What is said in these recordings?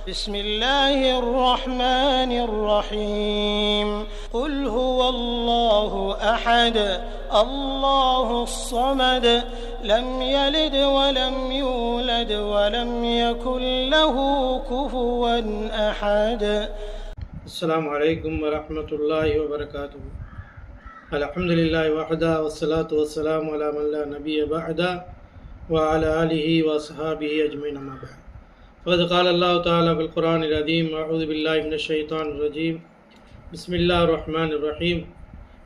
بسم الله الرحمن الرحيم قل هو الله أحد الله الصمد لم يلد ولم يولد ولم يكن له كفوا أحد. السلام عليكم ورحمة الله وبركاته. الحمد لله وحده والصلاة والسلام على من لا نبي بعده وعلى آله وصحابه أجمعين أما بعد. فقد قال الله تعالى في القرآن العظيم: أعوذ بالله من الشيطان الرجيم. بسم الله الرحمن الرحيم.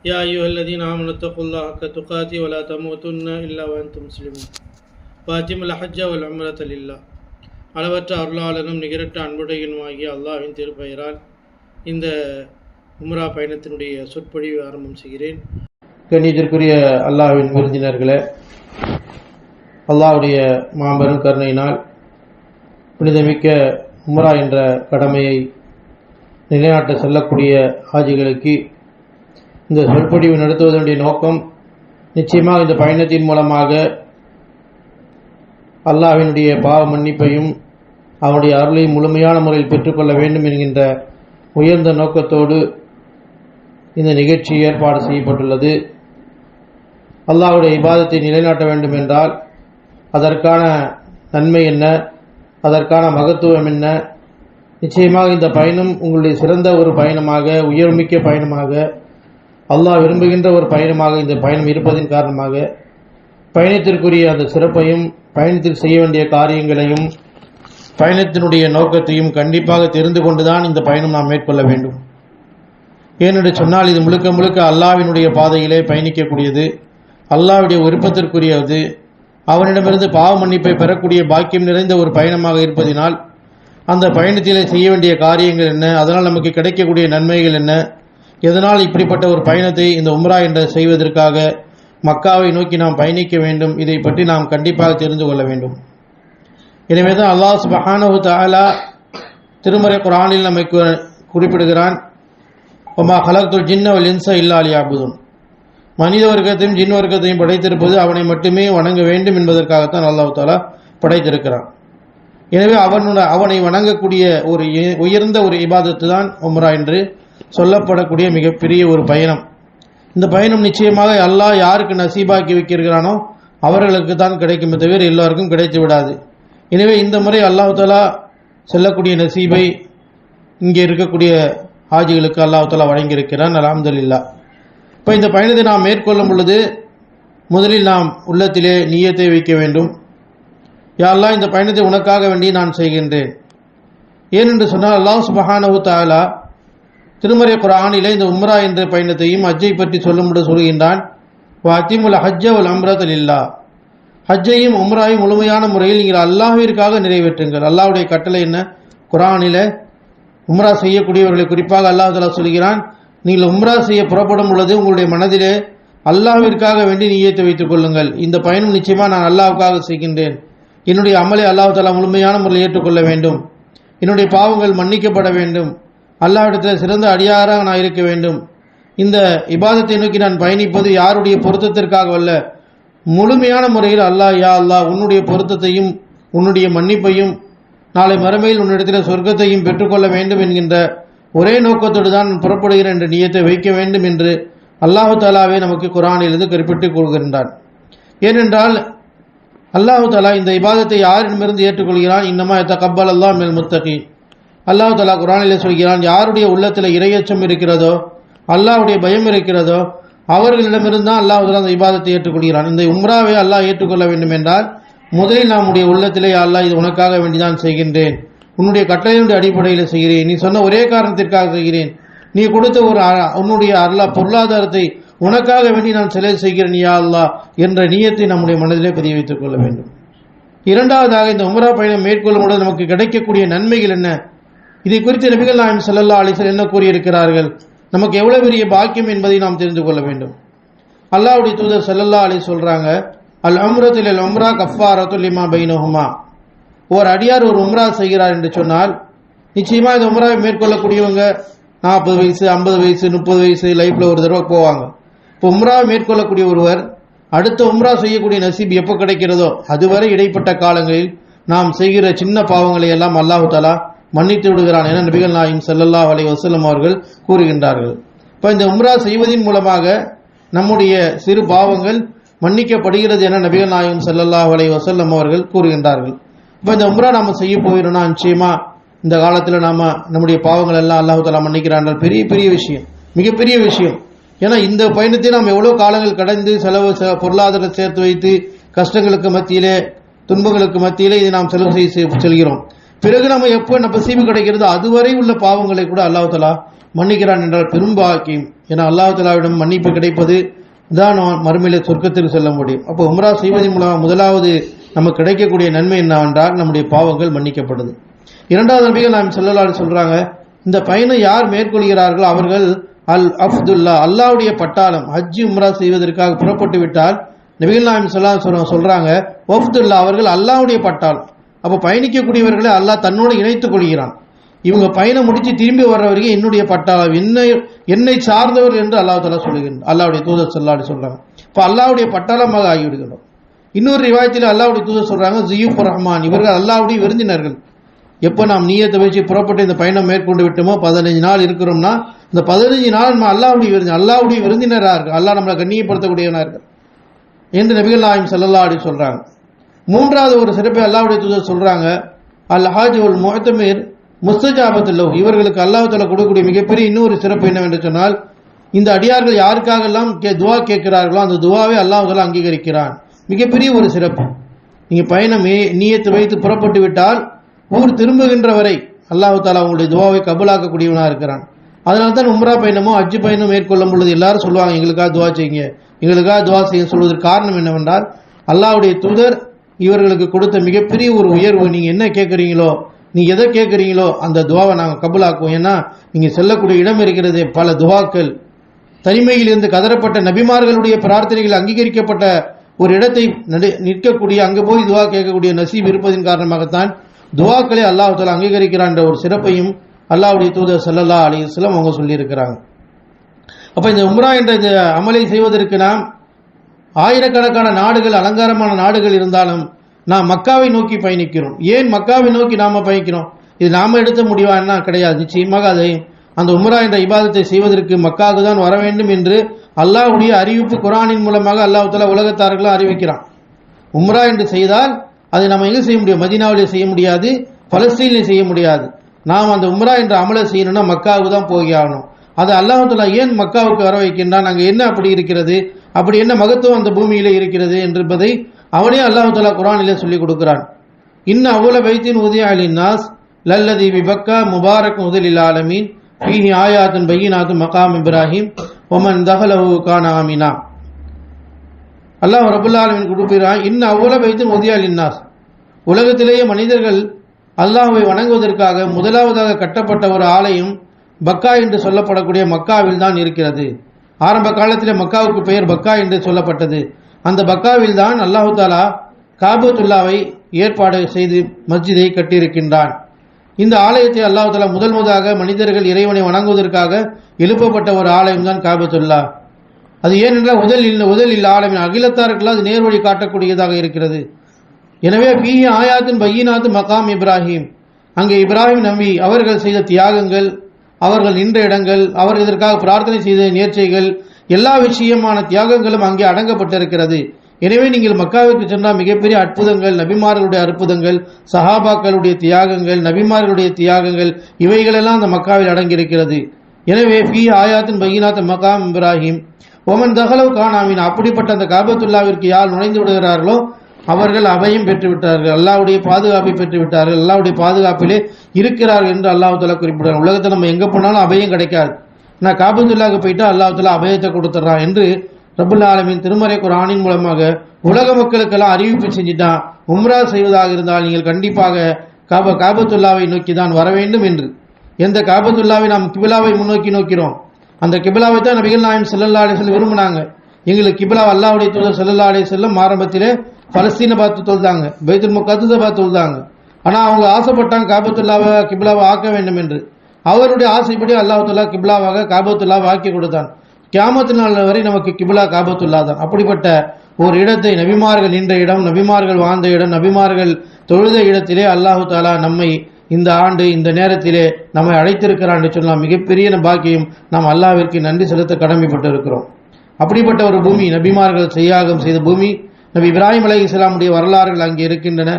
يا أيها الذين آمنوا اتقوا الله حق تقاته ولا تموتن إلا وأنتم مسلمون وأتموا الحج والعمرة لله. அளவற்ற அருளாளனும் நிகரற்ற அன்புடையனுமாகிய அல்லாஹ்வின் திருப்பெயரால் இந்த உம்ரா பயணத்தினுடைய சொற்பொழிவு ஆரம்பம் செய்கிறேன். கண்ணியத்திற்குரிய அல்லாஹ்வின் விருந்தினர்களே, அல்லாஹ்வுடைய மாபெரும் கருணையினால் புனிதமிக்க உம்ரா என்ற கடமையை நிலைநாட்ட செல்லக்கூடிய ஹாஜிகளுக்கு இந்த சொற்பொழிவு நடத்துவதனுடைய நோக்கம், நிச்சயமாக இந்த பயணத்தின் மூலமாக அல்லாஹ்வினுடைய பாவ மன்னிப்பையும் அவனுடைய அருளையும் முழுமையான முறையில் பெற்றுக்கொள்ள வேண்டும் என்கின்ற உயர்ந்த நோக்கத்தோடு இந்த நிகழ்ச்சி ஏற்பாடு செய்யப்பட்டுள்ளது. அல்லாஹ்வுடைய இபாதத்தை நிலைநாட்ட வேண்டும் என்றால் அதற்கான நன்மை என்ன, அதற்கான மகத்துவம் என்ன? நிச்சயமாக இந்த பயணம் உங்களுடைய சிறந்த ஒரு பயணமாக, உயர்மிக்க பயணமாக, அல்லாஹ் விரும்புகின்ற ஒரு பயணமாக இந்த பயணம் இருப்பதன் காரணமாக பயணத்திற்குரிய அந்த சிறப்பையும், பயணத்தில் செய்ய வேண்டிய காரியங்களையும், பயணத்தினுடைய நோக்கத்தையும் கண்டிப்பாக தெரிந்து கொண்டுதான் இந்த பயணம் நாம் மேற்கொள்ள வேண்டும். ஏனென்று சொன்னால் இது முழுக்க முழுக்க அல்லாஹ்வினுடைய பாதையிலே பயணிக்கக்கூடியது, அல்லாஹ்வுடைய விருப்பத்திற்குரியது, அவனிடமிருந்து பாவ மன்னிப்பை பெறக்கூடிய பாக்கியம் நிறைந்த ஒரு பயணமாக இருப்பதினால் அந்த பயணத்திலே செய்ய வேண்டிய காரியங்கள் என்ன, அதனால் நமக்கு கிடைக்கக்கூடிய நன்மைகள் என்ன, எதனால் இப்படிப்பட்ட ஒரு பயணத்தை இந்த உம்ரா என்ற செய்வதற்காக மக்காவை நோக்கி நாம் பயணிக்க வேண்டும், இதை பற்றி நாம் கண்டிப்பாக தெரிந்து கொள்ள வேண்டும். எனவே தான் அல்லாஹ் சுப்ஹானஹு தஆலா திருமறை குர்ஆனில் நமக்கு குறிப்பிடுகிறான்: வமா ஹலக்துல் ஜின்ன வல் இன்ஸ இல்லா லியஅபுதுன். மனித வர்க்கத்தையும் ஜின் வர்க்கத்தையும் படைத்திருப்பது அவனை மட்டுமே வணங்க வேண்டும் என்பதற்காகத்தான் அல்லாஹ் தஆலா படைத்திருக்கிறான். எனவே அவனை வணங்கக்கூடிய ஒரு உயர்ந்த ஒரு இபாதத்து தான் உம்ரா என்று சொல்லப்படக்கூடிய மிகப்பெரிய ஒரு பயணம். இந்த பயணம் நிச்சயமாக அல்லாஹ் யாருக்கு நசீபாக்கி வைக்கிறானோ அவர்களுக்கு தான் கிடைக்குமே தவிர எல்லாருக்கும் கிடைத்து விடாது. எனவே இந்த முறை அல்லாஹ் தஆலா செல்லக்கூடிய நசீபை இங்கே இருக்கக்கூடிய ஹாஜிகளுக்கு அல்லாஹ் தஆலா வழங்கியிருக்கிறான். அல்ஹம்துலில்லாஹ். இப்போ இந்த பயணத்தை நாம் மேற்கொள்ளும் பொழுது முதலில் நாம் உள்ளத்திலே நியத்தை வைக்க வேண்டும். யா அல்லாஹ், இந்த பயணத்தை உனக்காக வேண்டி நான் செய்கின்றேன். ஏனென்று சொன்னால் அல்லாஹ் சுப்ஹானஹு தஆலா திருமறை குர்ஆனிலே இந்த உம்ரா என்ற பயணத்தையும் ஹஜ்ஜை பற்றி சொல்லும்போது சொல்கின்றான்: வஅத்திமுல் ஹஜ்ஜ வல் உம்ரத லில்லாஹ். ஹஜ்ஜையும் உம்ராவையும் முழுமையான முறையில் நீங்கள் அல்லாஹ்விற்காக நிறைவேற்றுங்கள். அல்லாஹ்வுடைய கட்டளை என்ன? குர்ஆனிலே உம்ரா செய்யக்கூடியவர்களை குறிப்பாக அல்லாஹ் தஆலா சொல்கிறான், நீங்கள் உம்ரா செய்ய புறப்படும் பொழுது உங்களுடைய மனதிலே அல்லாஹ்விற்காக வேண்டி நியத்தை வைத்துக் கொள்ளுங்கள். இந்த பயணம் நிச்சயமாக நான் அல்லாஹ்வுக்காக செய்கின்றேன். என்னுடைய அமலை அல்லாஹ் தஆலா முழுமையான முறையில் ஏற்றுக்கொள்ள வேண்டும். என்னுடைய பாவங்கள் மன்னிக்கப்பட வேண்டும். அல்லாஹ்விடத்தில் சிறந்த அடியாராக நான் இருக்க வேண்டும். இந்த இபாதத்தை நோக்கி நான் பயணிப்பது யாருடைய பொருத்தத்திற்காக அல்ல, முழுமையான முறையில் அல்லாஹ், யா அல்லாஹ், உன்னுடைய பொருத்தத்தையும் உன்னுடைய மன்னிப்பையும் நாளை மறுமையில் உன்னிடத்தில் சொர்க்கத்தையும் பெற்றுக்கொள்ள வேண்டும் என்கின்ற ஒரே நோக்கத்தோடு தான் புறப்படுகிறேன் என்ற நியத்தை வைக்க வேண்டும் என்று அல்லாஹு தஆலாவே நமக்கு குர்ஆனிலிருந்து குறிப்பிட்டு கூறுகின்றான். ஏனென்றால் அல்லாஹு தஆலா இந்த இபாதத்தை யாரிடமிருந்து ஏற்றுக்கொள்கிறான்? இன்னமா யதகப்பல் அல்லாஹ் மினல் முத்தகீன். அல்லாஹு தஆலா குர்ஆனிலே சொல்கிறான், யாருடைய உள்ளத்தில் இறையச்சம் இருக்கிறதோ, அல்லாஹ்வுடைய பயம் இருக்கிறதோ, அவர்களிடமிருந்து தான் அல்லாஹு தஆலா அந்த இபாதத்தை ஏற்றுக்கொள்கிறான். இந்த உம்ராவை அல்லாஹ் ஏற்றுக்கொள்ள வேண்டும் என்றால் முதலில் நம்முடைய உள்ளத்திலே, அல்லாஹ், இது உனக்காக வேண்டிதான் செய்கின்றேன், உன்னுடைய கட்டளையினுடைய அடிப்படையில் செய்கிறேன், நீ சொன்ன ஒரே காரணத்திற்காக செய்கிறேன், நீ கொடுத்த ஒரு உன்னுடைய பொருளாதாரத்தை உனக்காக வேண்டி நான் செலவு செய்கிறேன் யா அல்லாஹ் என்ற நியத்தை நம்முடைய மனதிலே பதிய வைத்துக் கொள்ள வேண்டும். இரண்டாவதாக, இந்த உம்ரா பயணம் மேற்கொள்ளும் பொழுது நமக்கு கிடைக்கக்கூடிய நன்மைகள் என்ன? இதை குறித்து நபிகள் நாயகம் ஸல்லல்லாஹு அலைஹி வஸல்லம் என்ன கூறியிருக்கிறார்கள்? நமக்கு எவ்வளவு பெரிய பாக்கியம் என்பதை நாம் தெரிந்து கொள்ள வேண்டும். அல்லாஹ்வுடைய தூதர் ஸல்லல்லாஹு அலைஹி சொல்றாங்க, அல் உம்ரத்து லில் உம்ரா கஃபாரத்து லிமா பைனஹுமா. ஒரு அடியார் ஒரு உம்ரா செய்கிறார் என்று சொன்னால் நிச்சயமாக இந்த உம்ராவை மேற்கொள்ளக்கூடியவங்க 40 வயசு, 50 வயசு, 30 வயசு லைஃப்ல ஒரு தடவை போவாங்க. இப்போ உம்ராவை மேற்கொள்ளக்கூடிய ஒருவர் அடுத்த உம்ரா செய்யக்கூடிய நசீப் எப்போ கிடைக்கிறதோ அதுவரை இடைப்பட்ட காலங்களில் நாம் செய்கிற சின்ன பாவங்களை எல்லாம் அல்லாஹு தஆலா மன்னித்து விடுகிறான் என நபிகள் நாயகம் ஸல்லல்லாஹு அலைஹி வஸல்லம் அவர்கள் கூறுகின்றார்கள். இப்போ இந்த உம்ரா செய்வதின் மூலமாக நம்முடைய சிறு பாவங்கள் மன்னிக்கப்படுகிறது என நபிகள் நாயகம் ஸல்லல்லாஹு அலைஹி வஸல்லம் அவர்கள் கூறுகின்றார்கள். இப்போ இந்த உம்ரா நாம் செய்ய போகிறோம்னா நிச்சயமா இந்த காலத்தில் நாம் நம்முடைய பாவங்கள் எல்லாம் அல்லாஹ் தஆலா மன்னிக்கிறான். பெரிய பெரிய விஷயம், மிகப்பெரிய விஷயம். ஏன்னா இந்த பயணத்தை நாம் எவ்வளோ காலங்கள் கடந்து பொருளாதாரம் சேர்த்து வைத்து கஷ்டங்களுக்கு மத்தியிலே துன்பங்களுக்கு மத்தியிலே இதை நாம் செலவு செய்து செல்கிறோம். பிறகு நம்ம எப்போ நசீபு கிடைக்கிறதோ அதுவரை உள்ள பாவங்களை கூட அல்லாஹ் தஆலா மன்னிக்கிறான் என்றால் பெரும்பாக்கியம். ஏன்னா அல்லாஹ் தஆலாவிடம் மன்னிப்பு கிடைப்பது தான் மறுமையிலே சொர்க்கத்திற்கு செல்ல முடியும். அப்போ உம்ரா செய்வதன் மூலமாக முதலாவது நமக்கு கிடைக்கக்கூடிய நன்மை என்னவென்றால் நம்முடைய பாவங்கள் மன்னிக்கப்படுது. இரண்டாவது நபிகள் நாயகம் ஸல்லல்லாஹு அலைஹி சொல்றாங்க, இந்த பயணம் யார் மேற்கொள்கிறார்களோ அவர்கள் அல் அஃதுல்லா அல்லாஹ்வுடைய பட்டாளம். ஹஜ் உம்ரா செய்வதற்காக புறப்பட்டு விட்டால் நபிகள் நாயகம் ஸல்லல்லாஹு அலைஹி சொல்றாங்க வஃதுல்லா அவர்கள் அல்லாஹ்வுடைய பட்டாளம். அப்போ பயணிக்கக்கூடியவர்களை அல்லாஹ் தன்னோடு இணைத்துக் கொள்கிறான். இவங்க பயணம் முடிச்சு திரும்பி வர்றவர்கள் என்னுடைய பட்டாளம், என்னை சார்ந்தவர் என்று அல்லாஹ் தஆலா சொல்லுகின்றார். அல்லாஹ்வுடைய தூதர் ஸல்லல்லாஹு அலைஹி சொல்றாங்க. இப்போ அல்லாஹ்வுடைய பட்டாளமாக ஆகிவிடுகிறோம். இன்னொரு ரிவாயத்தில் அல்லாஹ்வுடைய தூதர் சொல்றாங்க ஜியூஃபுர் ரஹ்மான், இவர்கள் அல்லாஹ்வுடைய விருந்தினர்கள். எப்போ நாம் நியத்தை வச்சு புறப்பட்டு இந்த பயணம் மேற்கொண்டு விட்டோமோ 15 நாள் இருக்கிறோம்னா இந்த 15 நாள் நம்ம அல்லாஹ்வுடைய விருந்தினராக இருக்கு, அல்லாஹ் நம்மளை கண்ணியப்படுத்தக்கூடியவனாக இருக்கு என்று நபிகள் நாயகம் ஸல்லல்லாஹு அலைஹி சொல்றாங்க. மூன்றாவது ஒரு சிறப்பை அல்லாஹ்வுடைய தூதர் சொல்றாங்க, அல் ஹாஜ் வல் முஅ்தமிர் முஸ்தஜாபத்துல் லஹ், இவர்களுக்கு அல்லாஹ் தஆலா கொடுக்கக்கூடிய மிகப்பெரிய இன்னொரு சிறப்பு என்னவென்று சொன்னால் இந்த அடியார்கள் யாருக்காகலாம் துவா கேட்கிறார்களோ அந்த துவாவை அல்லாஹ் தஆலா அங்கீகரிக்கிறான். மிகப்பெரிய ஒரு சிறப்பு. நீங்கள் பயணம் நியத்து வைத்து புறப்பட்டு விட்டால் ஊர் திரும்புகின்ற வரை அல்லாஹ் தஆலா உங்களுடைய துவாவை கபூலாக்கக்கூடியவனாக இருக்கிறான். அதனால தான் உம்ரா பயணமோ ஹஜ் பயணம் மேற்கொள்ளும் பொழுது எல்லாரும் சொல்லுவாங்க எங்களுக்காக துவா செய்யுங்க, எங்களுக்காக துவா செய்ய சொல்வதற்கு காரணம் என்னவென்றால் அல்லாஹ்வுடைய தூதர் இவர்களுக்கு கொடுத்த மிகப்பெரிய ஒரு உயர்வு. நீங்கள் என்ன கேட்குறீங்களோ, நீங்கள் எதை கேட்குறீங்களோ அந்த துவாவை நாங்கள் கபூலாக்குவோம். ஏன்னா நீங்கள் செல்லக்கூடிய இடம் இருக்கிறது பல துவாக்கள், தனிமையில் இருந்து கதறப்பட்ட நபிமார்களுடைய பிரார்த்தனைகள் அங்கீகரிக்கப்பட்ட ஒரு இடத்தை நிற்கக்கூடிய அங்கே போய் துவா கேட்கக்கூடிய நசீப் இருப்பதின் காரணமாகத்தான் துவாக்களை அல்லாஹ் தஆலா அங்கீகரிக்கிறான் என்ற ஒரு சிறப்பையும் அல்லாஹ்வுடைய தூதர் ஸல்லல்லாஹு அலைஹி வஸல்லம் அவங்க சொல்லியிருக்கிறாங்க. அப்போ இந்த உம்ரா என்ற இந்த அமலை செய்வதற்கு நாம் ஆயிரக்கணக்கான நாடுகள் அலங்காரமான நாடுகள் இருந்தாலும் நாம் மக்காவை நோக்கி பயணிக்கிறோம். ஏன் மக்காவை நோக்கி நாம் பயணிக்கிறோம்? இது நாம் எடுத்த முடிவான்னா கிடையாது. நிச்சயமாக அதை அந்த உம்ரா என்ற இபாதத்தை செய்வதற்கு மக்காவுக்கு தான் வர வேண்டும் என்று அல்லாஹ்வுடைய அறிவிப்பு குர்ஆனின் மூலமாக அல்லாஹ் தஆலா உலகத்தார்களும் அறிவிக்கிறான். உம்ரா என்று செய்தால் அதை நம்ம எங்கே செய்ய முடியும்? மதீனாவிலே செய்ய முடியாது, பலஸ்தீனில் செய்ய முடியாது. நாம் அந்த உம்ரா என்ற அமலை செய்யணும்னா மக்காவுக்கு தான் போய் ஆகணும். அது அல்லாஹ் தஆலா ஏன் மக்காவுக்கு வர வைக்கின்றான்? அங்கே என்ன அப்படி இருக்கிறது, அப்படி என்ன மகத்துவம் அந்த பூமியிலே இருக்கிறது என்பதை அவனே அல்லாஹ் தஆலா குர்ஆனிலே சொல்லி கொடுக்கிறான். இன்ன அவ்வள பைத்தின் உதிய லின்னாஸ் லல்லதி பிபக்கா முபாரக் முதலில் ஆலமீன் ஃபீஹி ஆயாத்துன் பையினாத்துன் மகாம் இப்ராஹிம் வமன் தஹலஹு கான ஆமினா. அல்லாஹ் ரப்பல் ஆலமீன் குறிப்பிடுகிறான், இன்ன அவ்வள பைத்தின் உதிய லின்னாஸ், உலகத்திலேயே மனிதர்கள் அல்லாஹ்வை வணங்குவதற்காக முதலாவதாக கட்டப்பட்ட ஒரு ஆலயம் பக்கா என்று சொல்லப்படக்கூடிய மக்காவில் தான் இருக்கிறது. ஆரம்ப காலத்தில் மக்காவுக்கு பெயர் பக்கா என்று சொல்லப்பட்டது. அந்த பக்காவில் தான் அல்லாஹ் தஆலா காபத்துல்லாவை ஏற்பாடு செய்து மஸ்ஜிதை கட்டியிருக்கின்றான். இந்த ஆலயத்தை அல்லாஹ் தஆலா முதலாக மனிதர்கள் இறைவனை வணங்குவதற்காக எழுப்பப்பட்ட ஒரு ஆலயம் தான் காபத்துல்லா. அது ஏனென்றால் முதலில் ஆலமின் அகிலத்தாருக்கெல்லாம் அது நேர்வழி காட்டக்கூடியதாக இருக்கிறது. எனவே ஃபீஹி ஆயாத்தின் பையினாத்து மகாம் இப்ராஹிம், அங்கே இப்ராஹிம் நபி அவர்கள் செய்த தியாகங்கள், அவர்கள் நின்ற இடங்கள், அவர்கள் இதற்காக பிரார்த்தனை செய்த நேர்ச்சைகள், எல்லா விஷயமான தியாகங்களும் அங்கே அடங்கப்பட்டிருக்கிறது. எனவே நீங்கள் மக்காவிற்கு சென்றால் மிகப்பெரிய அற்புதங்கள், நபிமார்களுடைய அற்புதங்கள், சஹாபாக்களுடைய தியாகங்கள், நபிமார்களுடைய தியாகங்கள், இவைகளெல்லாம் அந்த மக்காவில் அடங்கியிருக்கிறது. எனவே ஃபீஹி ஆயாத்தின் பையினாத்து மகாம் இப்ராஹிம் ஒமன் தஹலஹு கான ஆமீன், அப்படிப்பட்ட அந்த காபத்துல்லாவிற்கு யார் நுழைந்து விடுகிறார்களோ அவர்கள் அபயம் பெற்று விட்டார்கள், அல்லாஹ்வுடைய பாதுகாப்பை பெற்று விட்டார்கள், அல்லாஹ்வுடைய பாதுகாப்பிலே இருக்கிறார்கள் என்று அல்லாஹ் தஆலா குறிப்பிடுறார். உலகத்தை நம்ம எங்கே போனாலும் அபயம் கிடைக்காது, நான் காபத்துல்லாவுக்கு போயிட்டா அல்லாஹ் தஆலா அபயத்தை கொடுத்துட்றான் என்று ரப்பல் ஆலமீன் திருமறை குர்ஆனின் மூலமாக உலக மக்களுக்கெல்லாம் அறிவிப்பு செஞ்சுட்டான். உம்ரா செய்வதாக இருந்தால் நீங்கள் கண்டிப்பாக காபத்துல்லாவை நோக்கி தான் வர வேண்டும் என்று. எந்த காபத்துல்லாவை நாம் கிபிலாவை முன்னோக்கி நோக்கிறோம், அந்த கிபிலாவை தான் நபிகள் நாயகம் ஸல்லல்லாஹு அலைஹி வஸல்லம் விரும்பினாங்க. எங்களுக்கு கிபிலா அல்லாஹ்வுடைய தூதர் ஸல்லல்லாஹு அலைஹி வஸல்லம் ஆரம்பத்திலே பலஸ்தீனை பார்த்து தொழுதாங்க, பைத்துல் முகத்தஸை பார்த்து தொழுதாங்க. ஆனால் அவங்க ஆசைப்பட்டாங்க காபத்துல்லாவை கிபிலாவை ஆக்க வேண்டும் என்று. அவருடைய ஆசைப்படி அல்லாஹ் தஆலா கிபிலாவாக காபத்துல்லாவை ஆக்கி கொடுத்தான். கியாமத்து நாள் வரை நமக்கு கிபிலா காபத்துல்லா தான். அப்படிப்பட்ட ஒரு இடத்தை, நபிமார்கள் நின்ற இடம், நபிமார்கள் வாழ்ந்த இடம், நபிமார்கள் தொழுத இடத்திலே அல்லாஹு தஆலா நம்மை இந்த ஆண்டு இந்த நேரத்திலே நம்மை அழைத்திருக்கிறான் என்று சொன்னால் மிகப்பெரிய பாக்கியம். நாம் அல்லாஹ்விற்கு நன்றி செலுத்த கடமைப்பட்டு இருக்கிறோம். அப்படிப்பட்ட ஒரு பூமி, நபிமார்கள் செய்யாகம் செய்த பூமி. நபி இப்ராஹிம் அலைஹிஸ்ஸலாமுடைய வரலாறுகள் அங்கே இருக்கின்றன.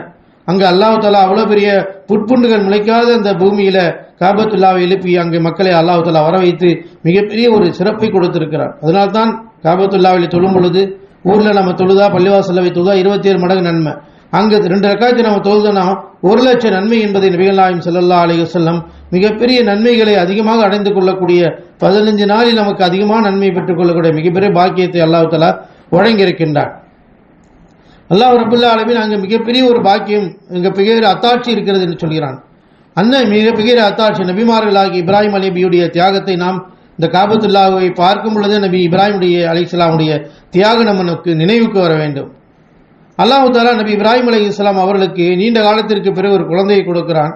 அங்கே அல்லாஹ் தஆலா அவ்வளோ பெரிய புட்புண்டுகள் முளைக்காத அந்த பூமியில காபத்துல்லாவை எழுப்பி அங்கே மக்களை அல்லாஹ் தஆலா வர வைத்து மிகப்பெரிய ஒரு சிறப்பை கொடுத்திருக்கிறார். அதனால்தான் காபத்துல்லாவில் தொழும் பொழுது ஊரில் நம்ம தொழுதா, பள்ளிவாசல்ல தொழுதா 27 மடங்கு நன்மை. அங்கு 2 ரக்காத்து நம்ம தொழுதனா 1,00,000 நன்மை என்பதை நபிகள் நாயகம் ஸல்லல்லாஹு அலைஹி வஸல்லம் மிகப்பெரிய நன்மைகளை அதிகமாக அடைந்து கொள்ளக்கூடிய 15 நாளில் நமக்கு அதிகமான நன்மை பெற்றுக் கொள்ளக்கூடிய மிகப்பெரிய பாக்கியத்தை அல்லாஹ் தஆலா வழங்கியிருக்கின்றார். அல்லாஹ் ரப்பல் ஆலமீன் அங்கே மிகப்பெரிய ஒரு பாக்கியம், மிகப்பெரிய அத்தாட்சி இருக்கிறது என்று சொல்கிறான். அந்த மிகப்பெரிய அத்தாட்சி நபிமார்களாகி இப்ராஹிம் அலைஹியுடைய தியாகத்தை நாம் இந்த காபத்துல்லாவை பார்க்கும் பொழுது நபி இப்ராஹிம் அலைஹிஸ்ஸலாமுடைய தியாகம் நமக்கு நினைவுக்கு வர வேண்டும். அல்லாஹ் தஆலா நபி இப்ராஹிம் அலைஹிஸ்ஸலாம் அவர்களுக்கு நீண்ட காலத்திற்கு பிறகு ஒரு குழந்தையை கொடுக்கிறான்.